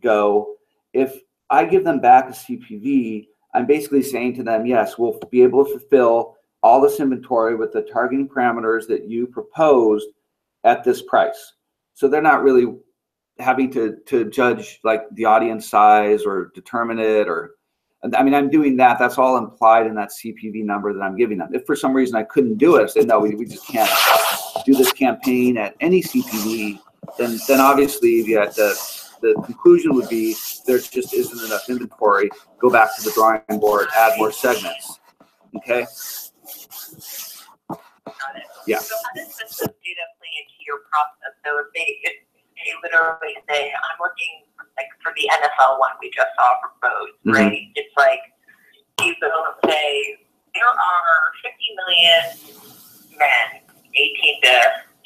go, if I give them back a CPV, I'm basically saying to them, yes, we'll be able to fulfill all this inventory with the targeting parameters that you proposed at this price. So they're not really having to judge like the audience size or determine it, or, I mean, I'm doing that. That's all implied in that CPV number that I'm giving them. If for some reason I couldn't do it, I said, no, we just can't do this campaign at any CPV, then obviously the conclusion would be there just isn't enough inventory. Go back to the drawing board, add more segments. Okay? Got it. Yeah. So how does census data play into your process? So if they literally say, I'm looking like for the NFL one we just saw for both, right? It's like you go and say there are 50 million men 18 to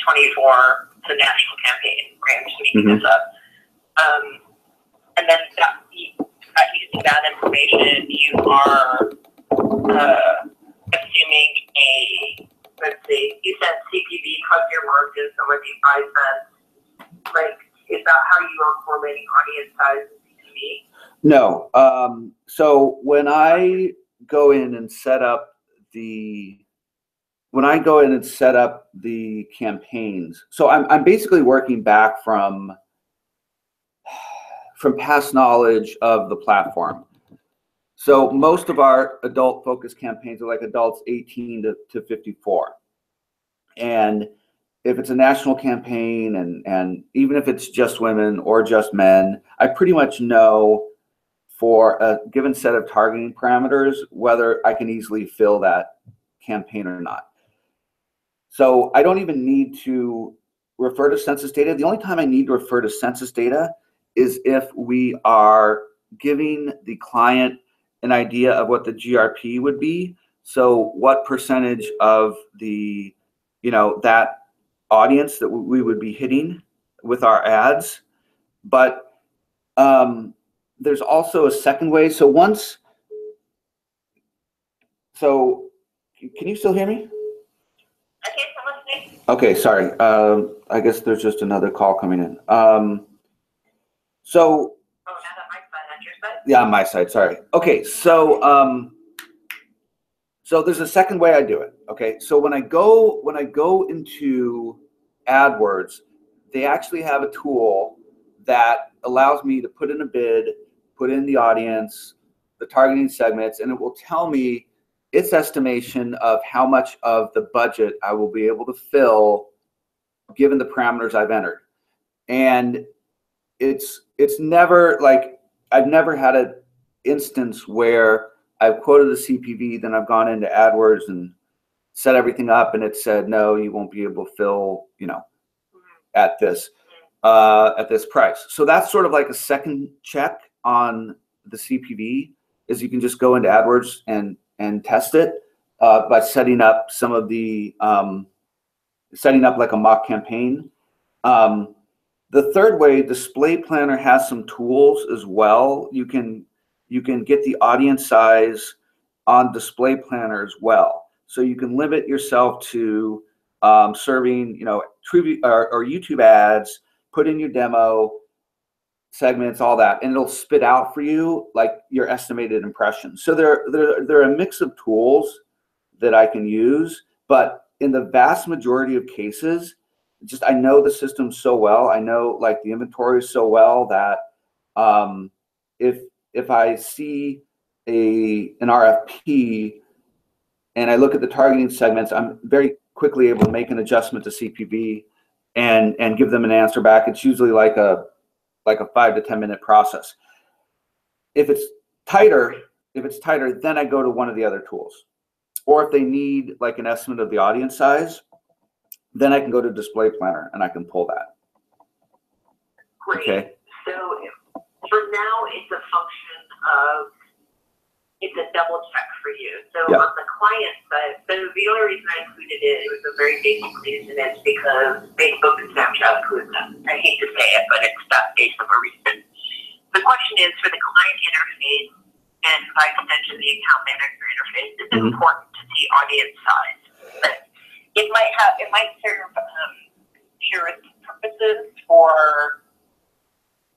24 to the national campaign, right? I'm just making this up. And then using that information, you are assuming let's see, you said CPV plus your margin, so it would be 5 cents. Like, is that how you are correlating audience size and CPV? No. So when I go in and set up the campaigns, so I'm basically working back from past knowledge of the platform. So most of our adult focused campaigns are like adults 18 to 54. And if it's a national campaign, and even if it's just women or just men, I pretty much know for a given set of targeting parameters whether I can easily fill that campaign or not. So I don't even need to refer to census data. The only time I need to refer to census data is if we are giving the client an idea of what the GRP would be. So what percentage of the, that audience that we would be hitting with our ads. But there's also a second way. So can you still hear me? Okay, I'm listening. Okay, sorry. I guess there's just another call coming in. So. Oh, not on my side, on your side? Yeah, on my side. Sorry. Okay, so so there's a second way I do it. Okay, so when I go into AdWords, they actually have a tool that allows me to put in a bid, put in the audience, the targeting segments, and it will tell me its estimation of how much of the budget I will be able to fill given the parameters I've entered. And it's never like, I've never had an instance where I've quoted the CPV, then I've gone into AdWords and set everything up and it said, no, you won't be able to fill, you know, at this price. So that's sort of like a second check on the CPV, is you can just go into AdWords and test it by setting up some of the, setting up like a mock campaign. The third way, Display Planner has some tools as well. You can get the audience size on Display Planner as well. So you can limit yourself to serving, you know, or YouTube ads, put in your demo segments, all that, and it'll spit out for you like your estimated impressions. So they're a mix of tools that I can use, but in the vast majority of cases, just I know the system so well, I know like the inventory so well that if I see an RFP and I look at the targeting segments, I'm very quickly able to make an adjustment to CPV and give them an answer back. It's usually like a 5 to 10 minute process. If it's tighter, then I go to one of the other tools. Or if they need like an estimate of the audience size, then I can go to Display Planner and I can pull that. Great. Okay. So for now, it's a function of, it's a double check for you. So on the client side, so the only reason I included it was a very basic reason, is because Facebook and Snapchat include them. I hate to say it, but it's that base of a reason. The question is, for the client interface and by extension the account manager interface, it's important to see audience size. But it might serve heuristic purposes for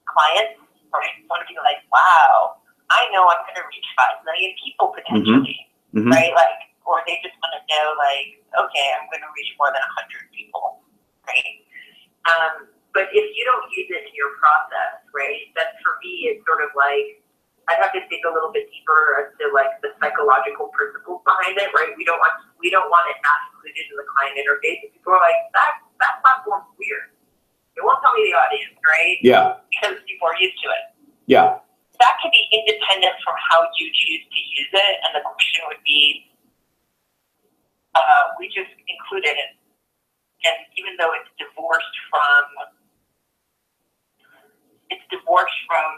clients, right? Want to be like, wow, I know I'm going to reach 5 million people potentially, right? Like, or they just want to know, like, okay, I'm going to reach more than 100 people, right? But if you don't use it in your process, right, that for me is sort of like, I'd have to dig a little bit deeper as to like the psychological principles behind it, right? We don't want it not included in the client interface. And people are like, that platform's weird. It won't tell me the audience, right? Yeah. Because people are used to it. Yeah. That can be independent from how you choose to use it, and the question would be, we just included it, and even though it's divorced from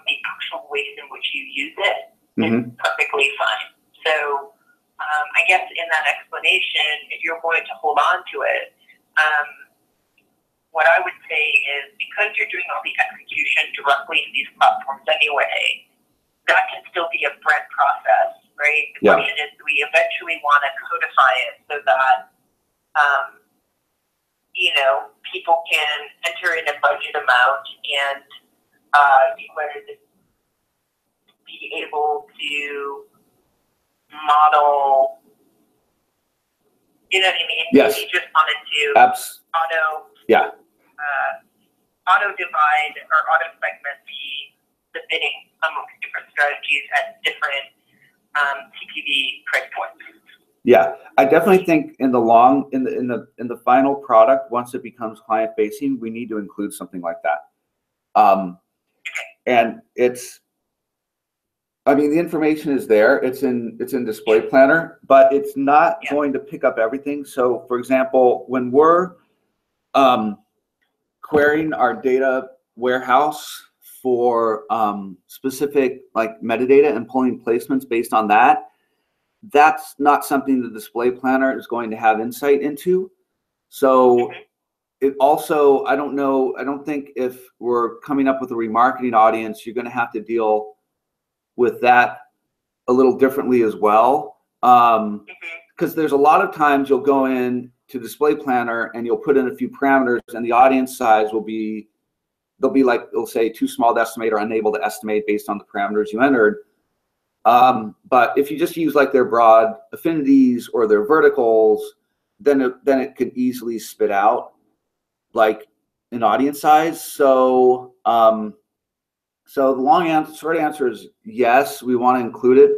the actual ways in which you use it, it's perfectly fine. So I guess in that explanation, if you're going to hold on to it, what I would say is, because you're doing all the execution directly in these platforms anyway, that can still be a bread process, right? The question is, do we eventually want to codify it so that, you know, people can enter in a budget amount and be able to model, you know what I mean? Yes. You just wanted to auto divide or auto segment the bidding amongst different strategies at different CPV price points. Yeah, I definitely think in the final product, once it becomes client facing, we need to include something like that. And I mean, the information is there. It's in Display Planner, but it's not going to pick up everything. So, for example, when we're querying our data warehouse for specific like metadata and pulling placements based on that, that's not something the Display Planner is going to have insight into. So it also, I don't think if we're coming up with a remarketing audience, you're going to have to deal with that a little differently as well. Because there's a lot of times you'll go in to Display Planner, and you'll put in a few parameters, and the audience size will be, they'll be like, they'll say too small to estimate or unable to estimate based on the parameters you entered. But if you just use like their broad affinities or their verticals, then it can easily spit out like an audience size. So so the short answer is yes, we want to include it,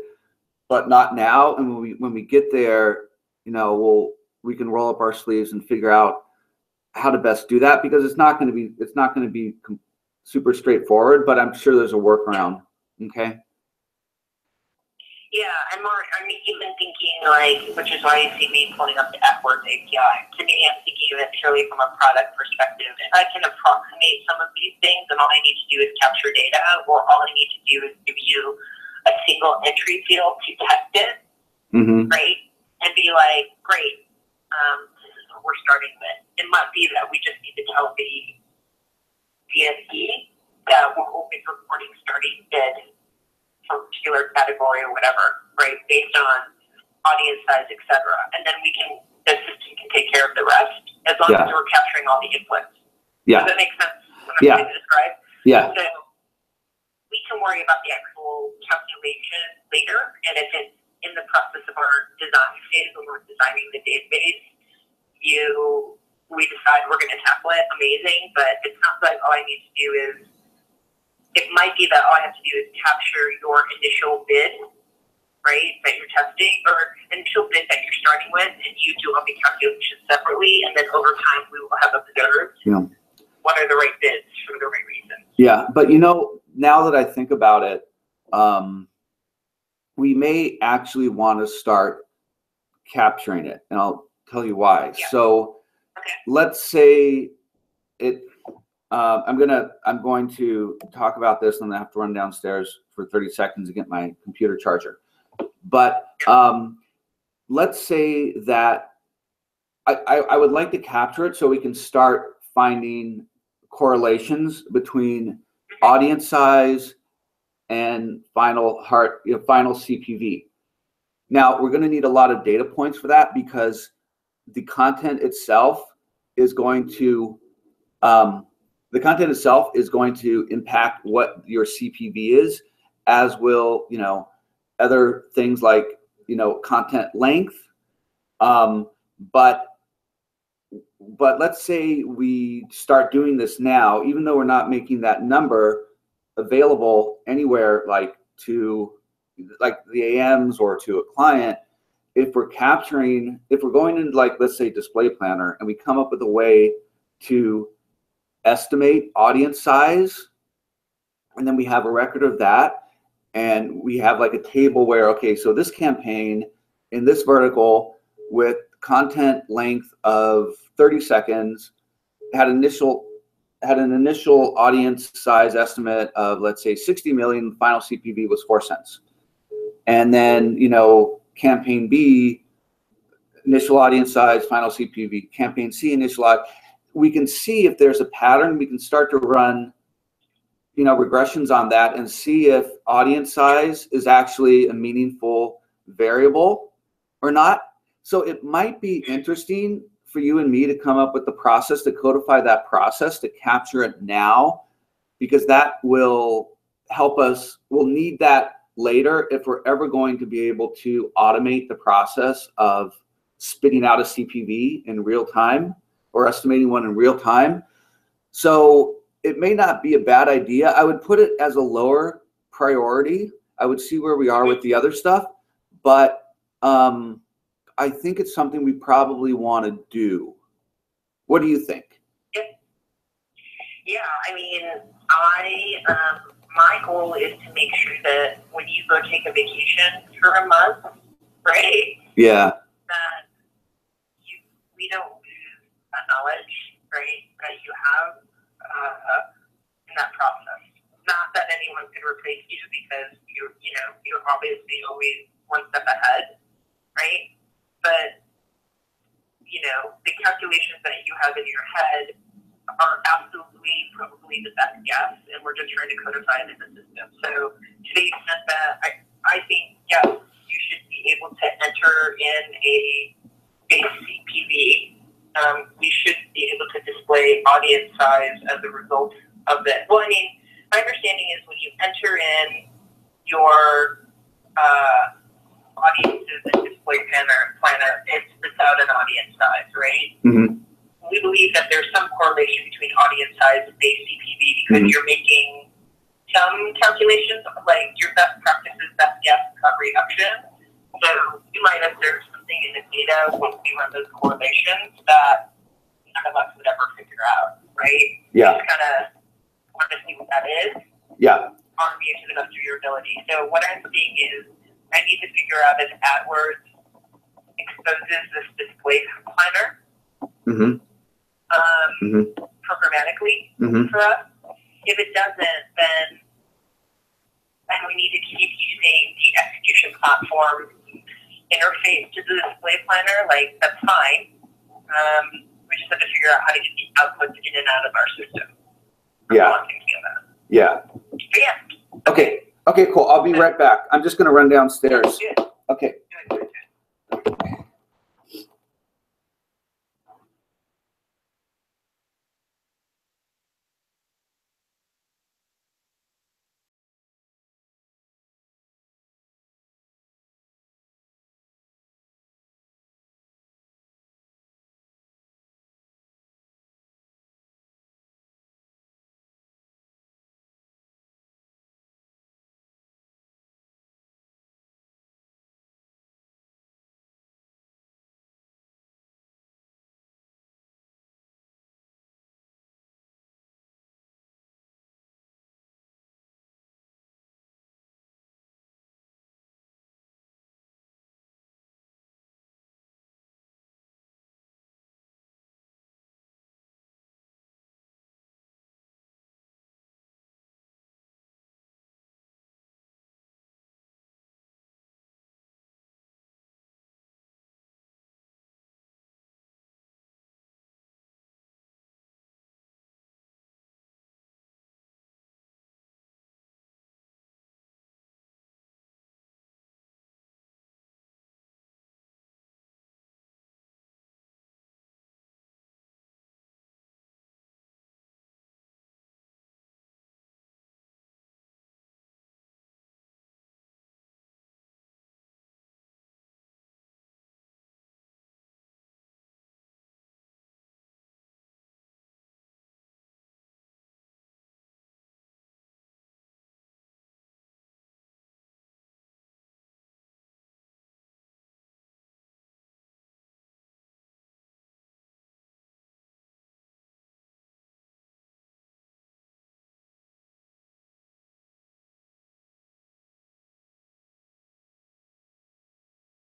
but not now. And when we get there, you know, we can roll up our sleeves and figure out how to best do that, because it's not going to be super straightforward, but I'm sure there's a workaround. Okay. Yeah, I'm even thinking like, which is why you see me pulling up the AdWords API. To me, I'm thinking of it purely from a product perspective. If I can approximate some of these things, and all I need to do is capture data, or all I need to do is give you a single entry field to test it, right? And be like, great, this is what we're starting with. It might be that we just need to tell the DSP that we're only reporting starting bid for a particular category or whatever, right, based on audience size, etc. And then the system can take care of the rest, as long as we're capturing all the inputs. Yeah. Does that make sense what I'm trying to describe? Yeah. So we can worry about the actual calculation later, and if it's in the process of our design phase when we're designing the database, we decide we're going to tackle it, amazing, but it sounds like all I need to do is, it might be that all I have to do is capture your initial bid, right, that you're testing, or initial bid that you're starting with, and you do all the calculations separately, and then over time we will have observed what are the right bids for the right reasons. Yeah, but you know, now that I think about it, we may actually want to start capturing it, and I'll tell you why. Yeah. So let's say it. I'm going to talk about this, and then I have to run downstairs for 30 seconds to get my computer charger. But let's say that I would like to capture it so we can start finding correlations between audience size and final CPV. Now, we're going to need a lot of data points for that, because the content itself is going to impact what your CPV is, as will, you know, other things like, you know, content length. But let's say we start doing this now, even though we're not making that number available anywhere, like to the AMs or to a client. If we're going into, like, let's say Display Planner, and we come up with a way to estimate audience size, and then we have a record of that, and we have like a table where, okay, so this campaign in this vertical with content length of 30 seconds had an initial audience size estimate of, let's say, 60 million. Final CPV was 4 cents. And then, you know, campaign B, initial audience size, final CPV. Campaign C, initial audience. We can see if there's a pattern. We can start to run, you know, regressions on that and see if audience size is actually a meaningful variable or not. So it might be interesting for you and me to come up with the process, to codify that process, to capture it now, because that will help us. We'll need that later if we're ever going to be able to automate the process of spitting out a CPV in real time, or estimating one in real time. So it may not be a bad idea. I would put it as a lower priority. I would see where we are with the other stuff, but I think it's something we probably want to do. What do you think? Yeah, I mean, my goal is to make sure that when you go take a vacation for a month, right? Yeah. That we don't lose that knowledge, right, that you have in that process. Not that anyone can replace you, because you're obviously always one step ahead, right? But you know, the calculations that you have in your head are absolutely probably the best guess, and we're just trying to codify it in the system. So to the extent that I think, yes, you should be able to enter in a base CPV display audience size as a result of it? Well, I mean, my understanding is when you enter in your audiences and display planner, it spits out an audience size, right? Mm-hmm. We believe that there's some correlation between audience size and base CPV because you're making some calculations, like your best practices, best guess, cut reduction. So you might observe something in the data when we run those correlations that none of us would ever figure out, right? Yeah. Just kind of want to see what that is. Yeah. RV to the best of your ability. So what I'm seeing is I need to figure out if AdWords exposes this display planner programmatically for us. If it doesn't, then we need to keep using the execution platform interface to the display planner. Like, that's fine. We just have to figure out how to get the outputs in and out of our system. Yeah. I'm thinking of that. Yeah. But yeah. Okay. Okay, cool. I'll be right back. I'm just going to run downstairs. Okay.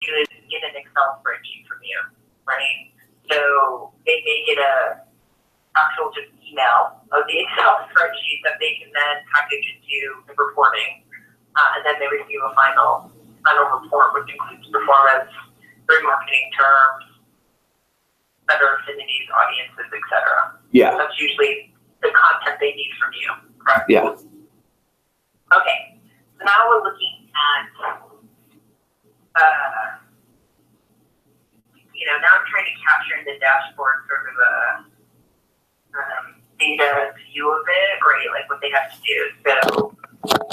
Good. Get an Excel spreadsheet from you, right? So they may get a actual just email of the Excel spreadsheet that they can then package into the reporting, and then they receive a final report, which includes performance, remarketing terms, better affinities, audiences, etc. Yeah. That's usually the content they need from you, correct? Yeah. Okay. So now we're looking at now I'm trying to capture in the dashboard sort of a data view of it, right? Like what they have to do. So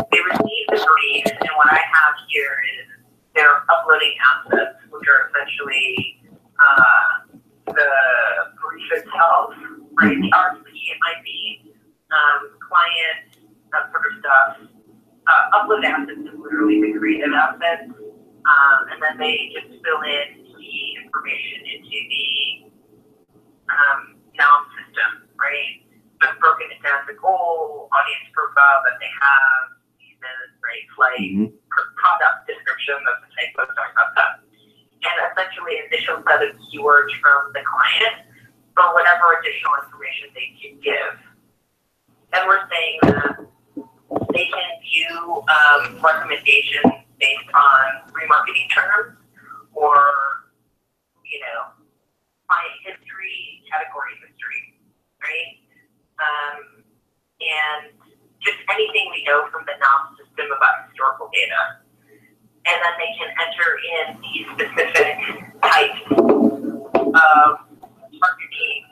they receive the brief, and what I have here is they're uploading assets, which are essentially the brief itself, right? The RFP, it might be client, that sort of stuff. Upload assets is literally the creative assets, and then they just fill in the information into the NOM system, right? I've broken it down to goal, audience profile that they have, season, right? Like product description, that's the type of talking about that. And essentially initial set of keywords from the client for whatever additional information they can give. And we're saying that they can view recommendations based on remarketing terms or, client history, category history, right? And just anything we know from the NOM system about historical data. And then they can enter in these specific types of targeting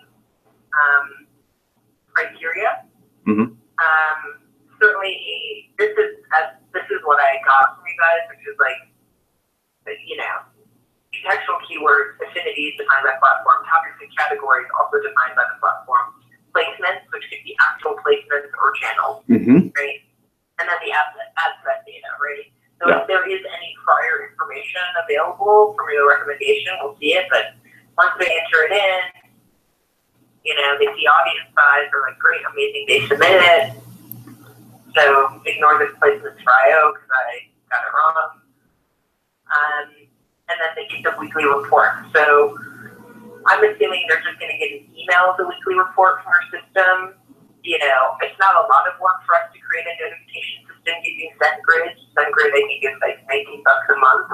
Certainly, this is what I got from you guys, which is like, contextual keywords, affinities defined by platform, topics and categories also defined by the platform, placements, which could be actual placements or channels, right? And then the ad set data, right? So if there is any prior information available from your recommendation, we'll see it. But once they enter it in, they see audience size, they're like, great, amazing, they submit it. So ignore this placements for IO because I got it wrong. And then they get the weekly report. So I'm assuming they're just going to get an email of the weekly report from our system. It's not a lot of work for us to create a notification system using SendGrid. SendGrid, I think, is like $19 a month.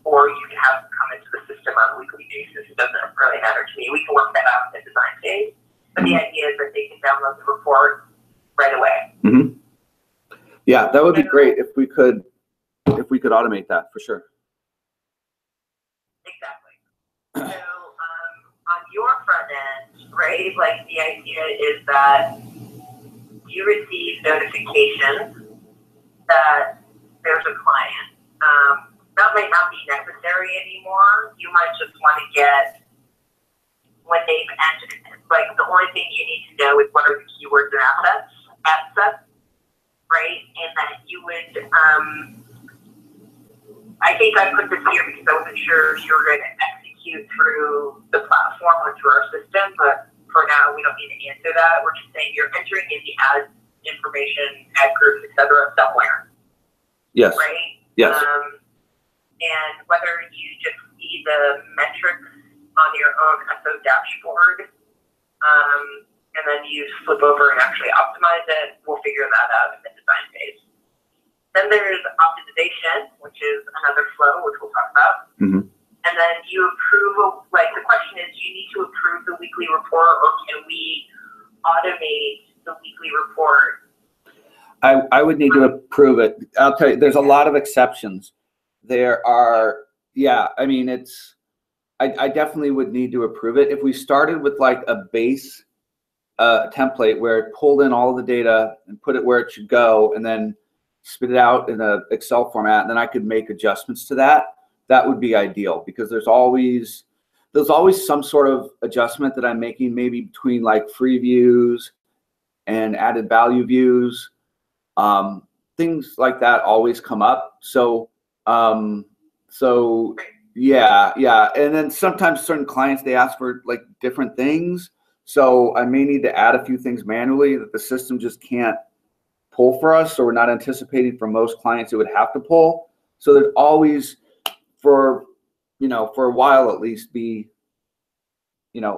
Or you can have them come into the system on a weekly basis. It doesn't really matter to me. We can work that out in the design phase. But the idea is that they can download the report right away. Yeah, that would be great if we could automate that for sure. Exactly. So on your front end, right, like the idea is that you receive notifications that there's a client. That might not be necessary anymore. You might just want to get when they've entered, like the only thing you need to know is what are the keywords and assets, right? And that you would, I think I put this here because I wasn't sure if you were going to execute through the platform or through our system, but for now we don't need to answer that. We're just saying you're entering in the ad information, ad groups, etc. somewhere. Yes. Right? Yes. And whether you just see the metrics on your own SO dashboard, and then you flip over and actually optimize it, we'll figure that out in the design phase. Then there's optimization, which is another flow, which we'll talk about. And then you approve, like the question is, do you need to approve the weekly report or can we automate the weekly report? I would need to approve it. I'll tell you, there's a lot of exceptions. There are, I mean, I definitely would need to approve it. If we started with like a base template where it pulled in all the data and put it where it should go and then spit it out in an Excel format, and then I could make adjustments to that, that would be ideal because there's always some sort of adjustment that I'm making, maybe between like free views and added value views. Things like that always come up. So yeah. And then sometimes certain clients, they ask for like different things. So I may need to add a few things manually that the system just can't pull for us. So we're not anticipating for most clients it would have to pull. So there'd always, for a while at least, be,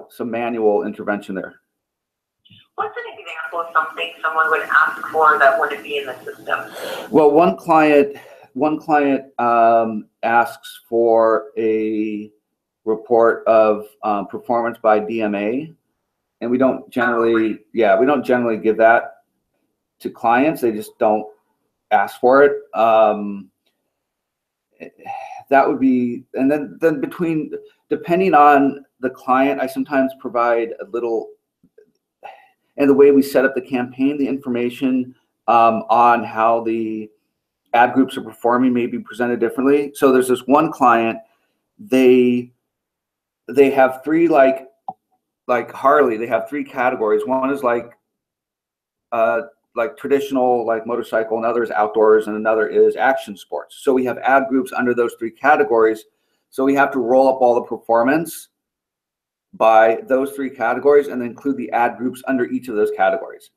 some manual intervention there. What's an example of something someone would ask for that wouldn't be in the system? Well, one client asks for a report of performance by DMA, and we don't generally, we don't generally give that to clients. They just don't ask for it. That would be, and then depending on the client, I sometimes provide a little. And the way we set up the campaign, the information on how the ad groups are performing may be presented differently. So there's this one client, they have three, like Harley, they have three categories. One is like traditional, like motorcycle, another is outdoors, and another is action sports. So we have ad groups under those three categories. So we have to roll up all the performance by those three categories and then include the ad groups under each of those categories.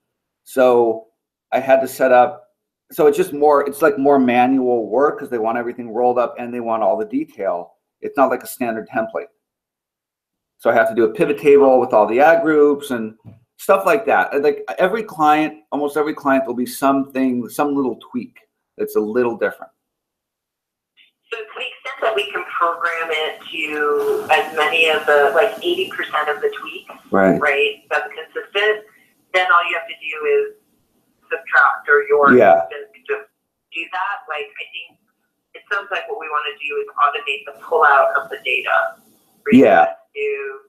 So I had to set up, so it's like more manual work because they want everything rolled up and they want all the detail. It's not like a standard template. So I have to do a pivot table with all the ad groups and stuff like that. Like almost every client, there'll be some little tweak that's a little different. So to the extent that we can program it to as many of the, like 80% of the tweaks, right, that's consistent, then all you have to do is subtract or just do that. Like, I think it sounds like what we want to do is automate the pullout of the data. To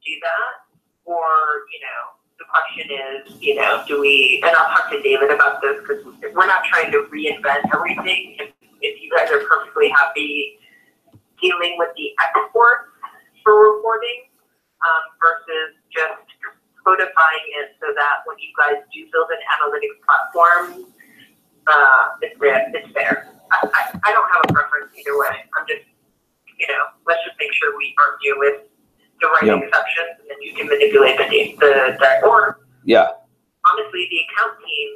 do that. or, you know, the question is, you know, do we, and I'll talk to David about this because we're not trying to reinvent everything. If you guys are perfectly happy dealing with the exports for reporting versus just codifying it so that when you guys do build an analytics platform, it's fair. I don't have a preference either way. I'm just, you know, let's just make sure we argue with the right exceptions, and then you can manipulate the or honestly, the account team.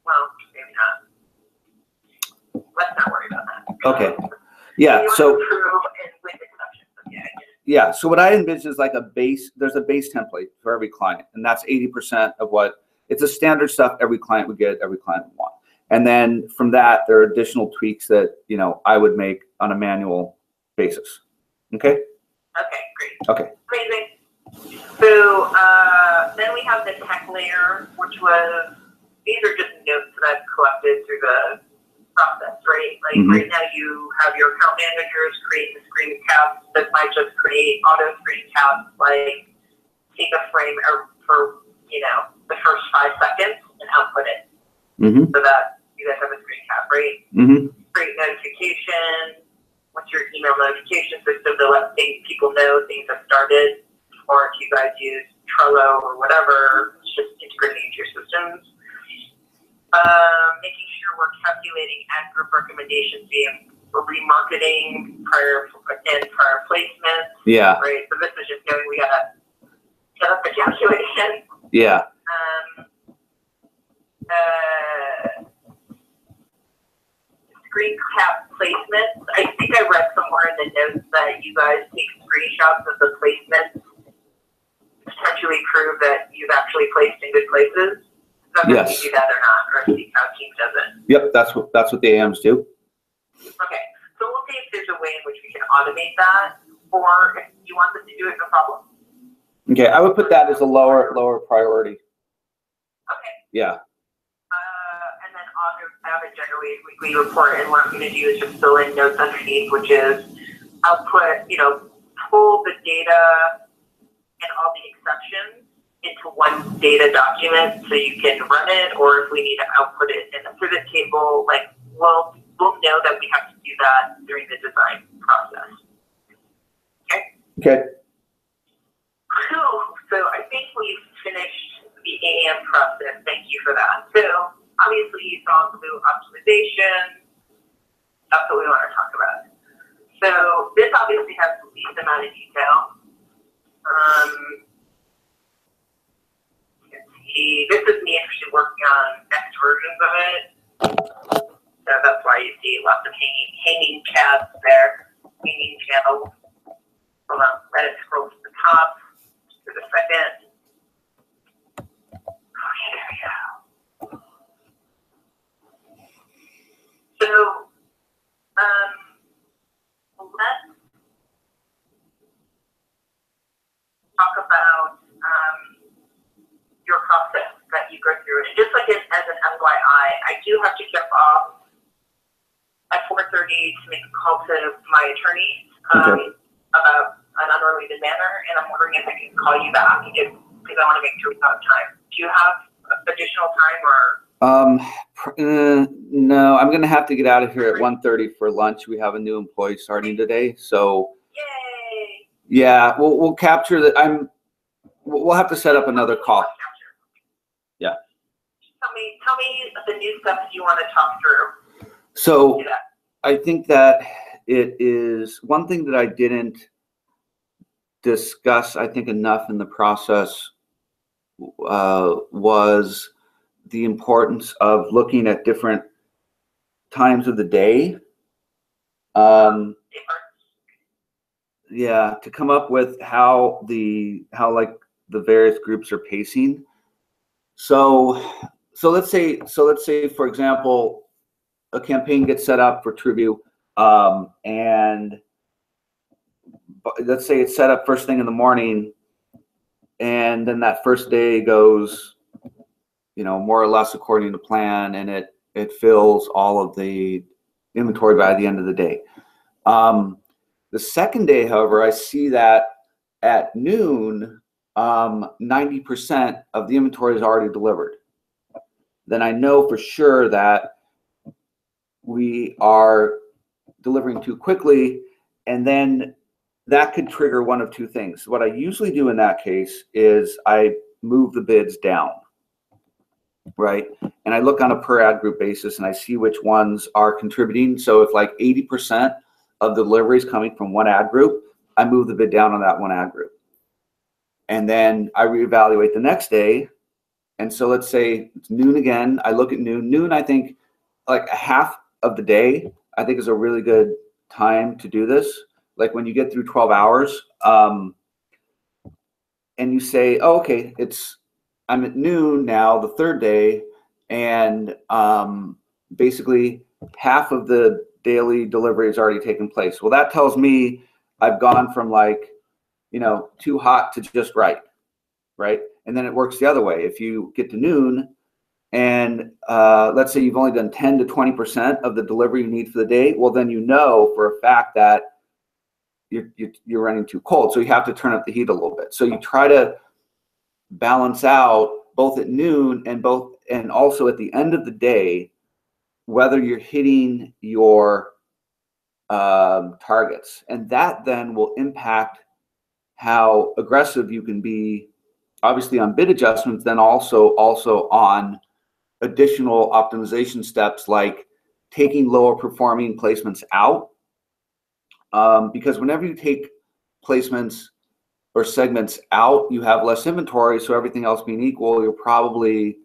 Well, maybe not. Let's not worry about that. Okay. Yeah. So. With exceptions. Yeah. So what I envision is like a base. There's a base template for every client, and that's 80% of what it's a standard stuff every client would get, every client would want. And then from that, there are additional tweaks that, you know, I would make on a manual basis. Okay? Okay, great. Okay. Amazing. So then we have the tech layer, which was, these are just notes that I've collected through the process, right? Like right now you have your account managers create the screen caps that might just create auto screen caps, like take a frame for, you know, the first 5 seconds and output it. So that you guys have a screen cap, right? Create notification. What's your email notification system to let people know things have started? Or if you guys use Trello or whatever, it's just integrating into your systems. Making sure we're calculating ad group recommendations via remarketing, prior placements. Yeah. Right. So this is just knowing we gotta set up the calculation. Yeah. Screen cap placements. I think I read somewhere in the notes that you guys take screenshots of the placements to potentially prove that you've actually placed in good places. So yes. If you do that or not, or if the account team does it. Yep, that's what the AMs do. Okay, so we'll see if there's a way in which we can automate that, or if you want them to do it, no problem. Okay, I would put that as a lower priority. Okay. Yeah. And then auto-generate weekly report, and what I'm going to do is just fill in notes underneath, which is I'll put, you know, pull the data and all the exceptions into one data document so you can run it, or if we need to output it in a pivot table, like we'll know that we have to do that during the design process. Okay? Okay. Cool. So I think we've finished the AM process. Thank you for that. So obviously you saw Glue optimization. That's what we want to talk about. So this obviously has the least amount of detail. This is me actually working on next versions of it. So that's why you see lots of hanging tabs there, hanging channels. Hold on, let it scroll to the top for the second. Okay, there we go. So, let's talk about your process that you go through. And just like as an FYI, I do have to jump off at 4:30 to make a call to my attorney about an unrelated matter, and I'm wondering if I can call you back because I want to make sure we have time. Do you have additional time or? No, I'm going to have to get out of here at 1:30 for lunch. We have a new employee starting today, so. Yay! Yeah, we'll capture that. We'll have to set up another call. Yeah. Tell me the new steps you want to talk through. So I think that it is one thing that I didn't discuss, I think, enough in the process was the importance of looking at different times of the day. Yeah, to come up with how like the various groups are pacing. So let's say for example, a campaign gets set up for TrueView, and let's say it's set up first thing in the morning, and then that first day goes, you know, more or less according to plan, and it fills all of the inventory by the end of the day. The second day, however, I see that at noon, 90% of the inventory is already delivered, then I know for sure that we are delivering too quickly, and then that could trigger one of two things. What I usually do in that case is I move the bids down, right? And I look on a per ad group basis and I see which ones are contributing. So if like 80% of the delivery is coming from one ad group, I move the bid down on that one ad group. And then I reevaluate the next day. And so let's say it's noon again. I look at noon. Noon, I think like a half of the day, I think is a really good time to do this. Like when you get through 12 hours and you say, oh, okay, I'm at noon now, the third day, and basically half of the daily delivery has already taken place. Well, that tells me I've gone from like, too hot to just right? And then it works the other way. If you get to noon and let's say you've only done 10 to 20% of the delivery you need for the day, well, then you know for a fact that you're running too cold. So you have to turn up the heat a little bit. So you try to balance out both at noon and also at the end of the day, whether you're hitting your targets. And that then will impact how aggressive you can be, obviously on bid adjustments, then also on additional optimization steps like taking lower performing placements out. Because whenever you take placements or segments out, you have less inventory. So everything else being equal, you'll probably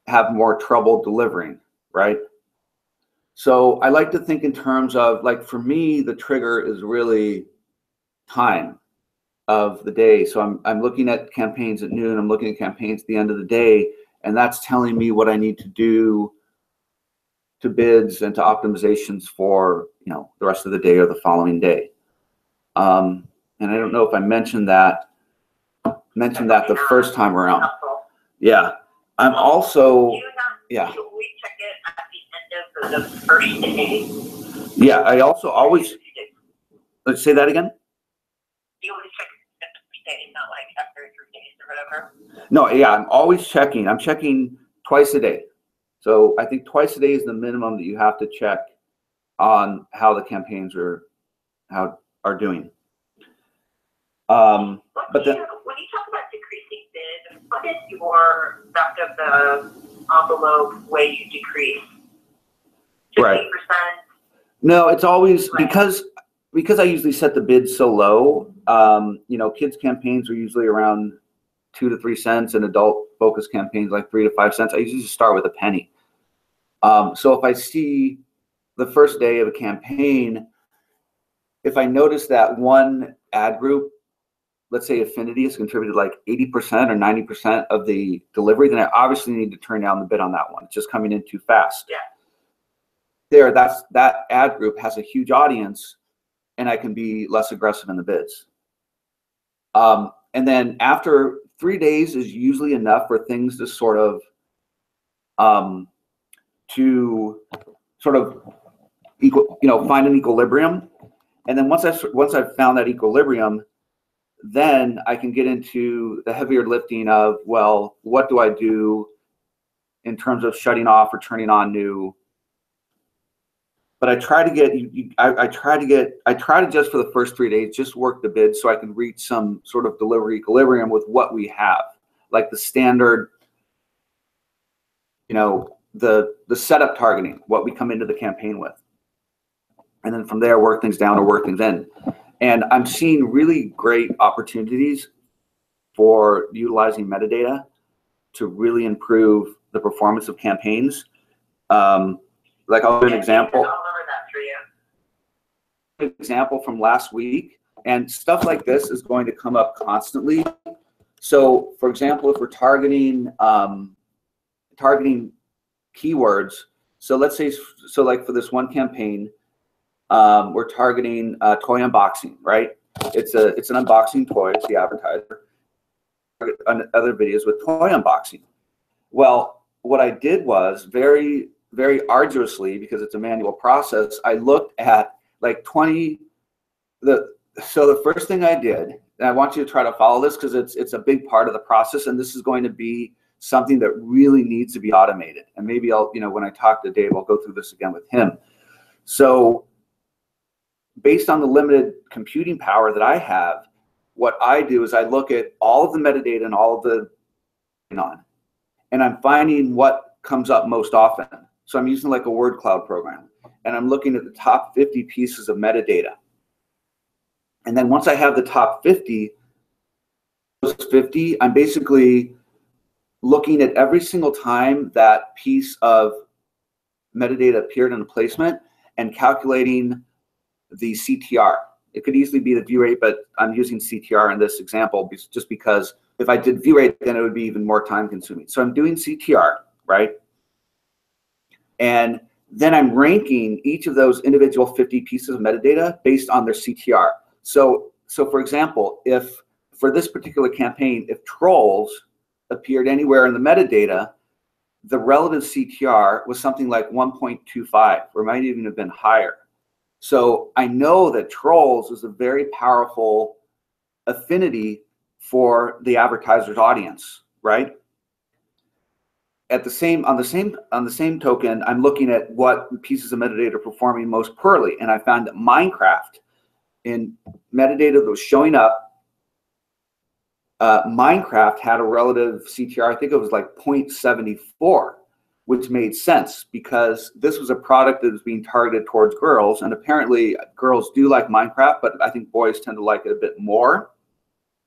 have more trouble delivering, right? So I like to think in terms of, like, for me, the trigger is really time of the day. So I'm looking at campaigns at noon, I'm looking at campaigns at the end of the day, and that's telling me what I need to do to bids and to optimizations for the rest of the day or the following day. And I don't know if I mentioned that the first time around. Yeah. I'm also, yeah. Do we check it at the end of the first day? Yeah, I also always, let's say that again. You always check it at the first day, not like after 3 days or whatever. No, yeah, I'm always checking. I'm checking twice a day. So I think twice a day is the minimum that you have to check on how the campaigns are doing. But then, when you talk about decreasing bid, what is your back of the envelope way you decrease? 50%? Right. No, it's always because I usually set the bid so low. Kids campaigns are usually around 2 to 3 cents, and adult focus campaigns like 3 to 5 cents. I usually just start with a penny. So if I see the first day of a campaign, if I notice that one ad group, let's say Affinity, has contributed like 80% or 90% of the delivery, then I obviously need to turn down the bid on that one. It's just coming in too fast. Yeah. That ad group has a huge audience, and I can be less aggressive in the bids. And then after 3 days is usually enough for things to sort of find an equilibrium. And then once I've found that equilibrium, then I can get into the heavier lifting of, well, what do I do in terms of shutting off or turning on new? But I try to just for the first 3 days, just work the bid so I can reach some sort of delivery equilibrium with what we have, like the standard, the setup targeting, what we come into the campaign with. And then from there, work things down or work things in. And I'm seeing really great opportunities for utilizing metadata to really improve the performance of campaigns. Like I'll give an example. All over that for you. An example from last week, and stuff like this is going to come up constantly. So, for example, if we're targeting keywords, so let's say, like for this one campaign, we're targeting toy unboxing, right? It's an unboxing toy. It's the advertiser. Other videos with toy unboxing. Well, what I did was very, very arduously, because it's a manual process, I looked at like 20. So the first thing I did and I want you to try to follow this because it's a big part of the process, and this is going to be something that really needs to be automated. And maybe I'll, when I talk to Dave, I'll go through this again with him. So based on the limited computing power that I have, what I do is I look at all of the metadata and all of the and I'm finding what comes up most often. So I'm using like a word cloud program, and I'm looking at the top 50 pieces of metadata. And then once I have the top 50, those 50, I'm basically looking at every single time that piece of metadata appeared in a placement and calculating the CTR. It could easily be the view rate, but I'm using CTR in this example just because if I did view rate, then it would be even more time consuming. So I'm doing CTR, right? And then I'm ranking each of those individual 50 pieces of metadata based on their CTR. So for example, if for this particular campaign, if trolls appeared anywhere in the metadata, the relative CTR was something like 1.25, or might even have been higher. So I know that trolls is a very powerful affinity for the advertiser's audience, right? On the same token, I'm looking at what pieces of metadata are performing most poorly, and I found that Minecraft, in metadata that was showing up, Minecraft had a relative CTR, I think it was like 0.74, which made sense because this was a product that was being targeted towards girls, and apparently girls do like Minecraft, but I think boys tend to like it a bit more.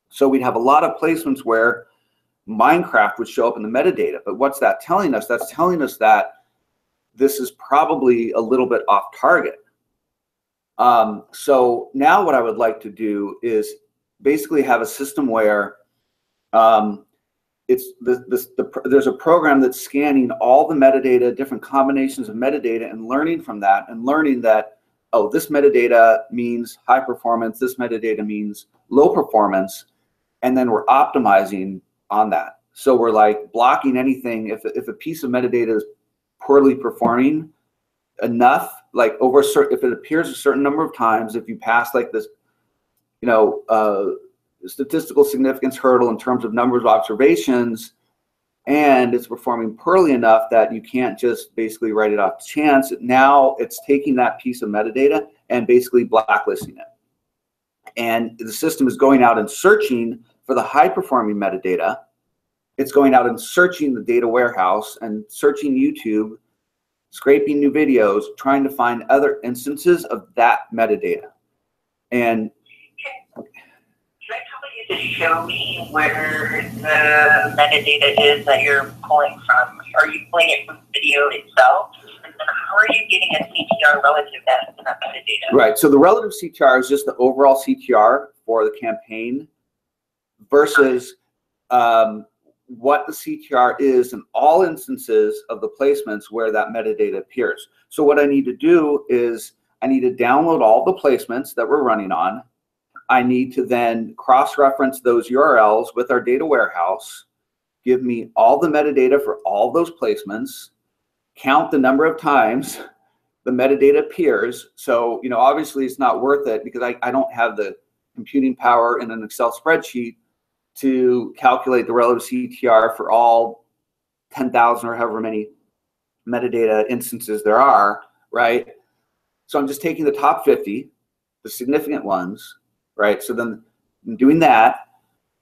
So we'd have a lot of placements where Minecraft would show up in the metadata, but what's that telling us? That's telling us that this is probably a little bit off target. So now what I would like to do is basically have a system where there's a program that's scanning all the metadata, different combinations of metadata, and learning from that, and learning that, oh, this metadata means high performance, this metadata means low performance, and then we're optimizing on that. So we're like blocking anything. If a piece of metadata is poorly performing enough, like over a certain, if it appears a certain number of times, if you pass like this, statistical significance hurdle in terms of numbers of observations, and it's performing poorly enough that you can't just basically write it off to chance. Now it's taking that piece of metadata and basically blacklisting it. And the system is going out and searching for the high performing metadata. It's going out and searching the data warehouse and searching YouTube, scraping new videos, trying to find other instances of that metadata. And can I tell you to show me where the metadata is that you're pulling from? Are you pulling it from the video itself? And then how are you getting a CTR relative to that metadata? Right. So the relative CTR is just the overall CTR for the campaign versus what the CTR is in all instances of the placements where that metadata appears. So what I need to do is I need to download all the placements that we're running on. I need to then cross-reference those URLs with our data warehouse, give me all the metadata for all those placements, count the number of times the metadata appears. So, obviously it's not worth it because I don't have the computing power in an Excel spreadsheet to calculate the relative CTR for all 10,000 or however many metadata instances there are, right? So I'm just taking the top 50, the significant ones, right? So then I'm doing that,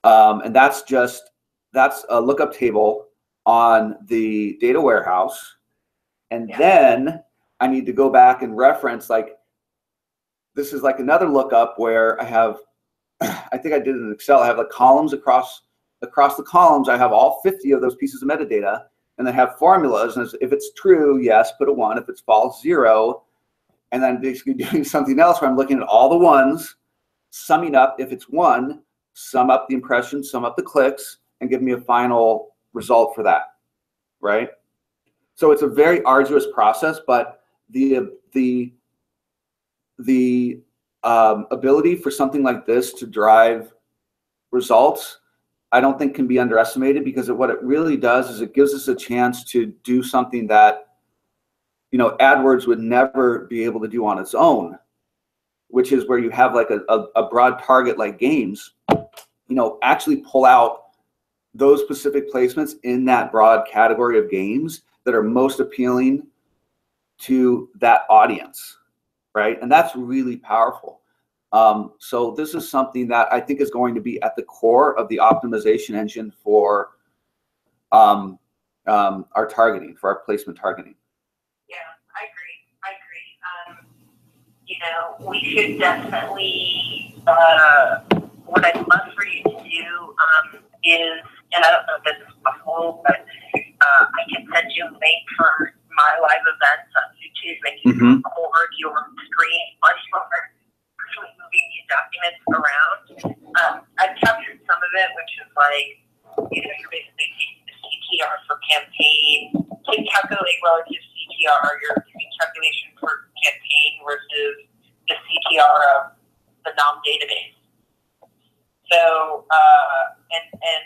and that's a lookup table on the data warehouse. And then I need to go back and reference, like, this is like another lookup where I have, I think I did it in Excel. I have like columns across the columns. I have all 50 of those pieces of metadata, and they have formulas. And if it's true, yes, put a 1. If it's false, 0. And then basically doing something else where I'm looking at all the ones, summing up. If it's 1, sum up the impressions, sum up the clicks, and give me a final result for that, right? So it's a very arduous process, but the ability for something like this to drive results, I don't think can be underestimated, because what it really does is it gives us a chance to do something that, AdWords would never be able to do on its own, which is where you have like a broad target like games, actually pull out those specific placements in that broad category of games that are most appealing to that audience, right? And that's really powerful. So this is something that I think is going to be at the core of the optimization engine for our targeting, for our placement targeting. Yeah, I agree. We should definitely, what I'd love for you to do is, and I don't know if this is possible, but I can send you a link for my live events on YouTube, and you can record your screen on your actually moving these documents around. I've captured some of it, which is like, you're basically taking the CTR for campaign, calculate relative CTR, your calculation for campaign versus the CTR of the NOM database. So, and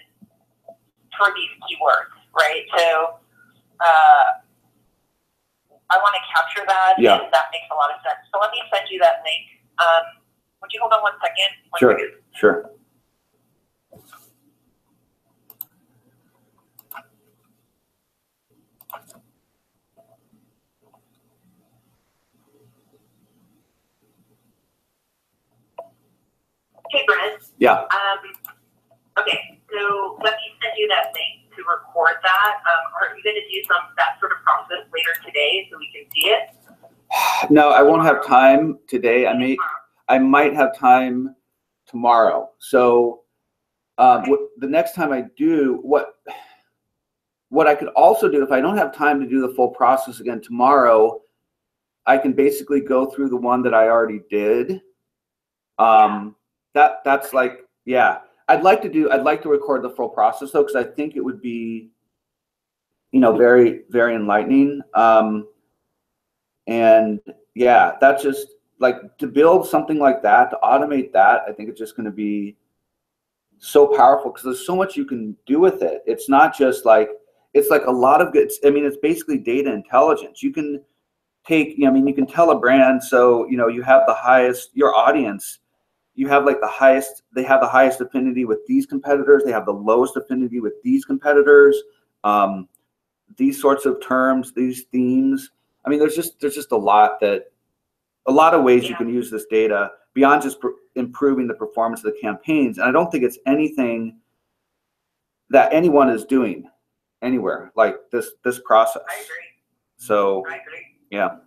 for these keywords, right? So, I want to capture that, and that makes a lot of sense. So let me send you that link. Would you hold on one second? Sure. Hey, Brent. Yeah. Okay, so let me send you that link to record that. Are you going to do that sort of process later today so we can see it? No, I won't have time today. I might have time tomorrow. So the next time I do, what I could also do, if I don't have time to do the full process again tomorrow, I can basically go through the one that I already did. That's like, yeah. I'd like to record the full process though, because I think it would be, very, very enlightening. And yeah, that's just like, to build something like that, to automate that, I think it's just going to be so powerful because there's so much you can do with it. It's not just like, it's like a lot of good, it's basically data intelligence. You can take, you can tell a brand, so, you have the highest, your audience, you have like they have the highest affinity with these competitors. They have the lowest affinity with these competitors. These sorts of terms, these themes. There's just a lot of ways you can use this data beyond just improving the performance of the campaigns. And I don't think it's anything that anyone is doing anywhere like this process. I agree. So, I agree. Yeah.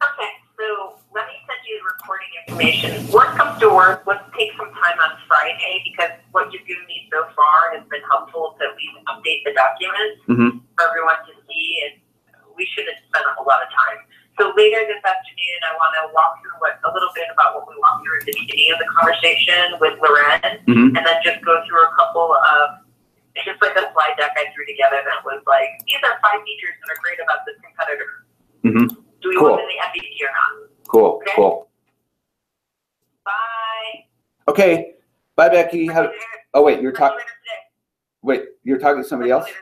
Okay, so let me send you the recording information. Worst comes to worst, let's take some time on Friday, because what you've given me so far has been helpful to at least update the documents for everyone to see, and we shouldn't spend a whole lot of time. So later this afternoon, I want to walk through a little bit about what we walked through at the beginning of the conversation with Loren, and then just go through a couple of, just like a slide deck I threw together that was like, these are 5 features that are great about this competitor. Do we want them in the MVP or not? Cool. Okay? Cool. Bye. Okay. Bye, Becky. Oh wait, you're talking. Later today. Wait, you're talking to somebody else? Later.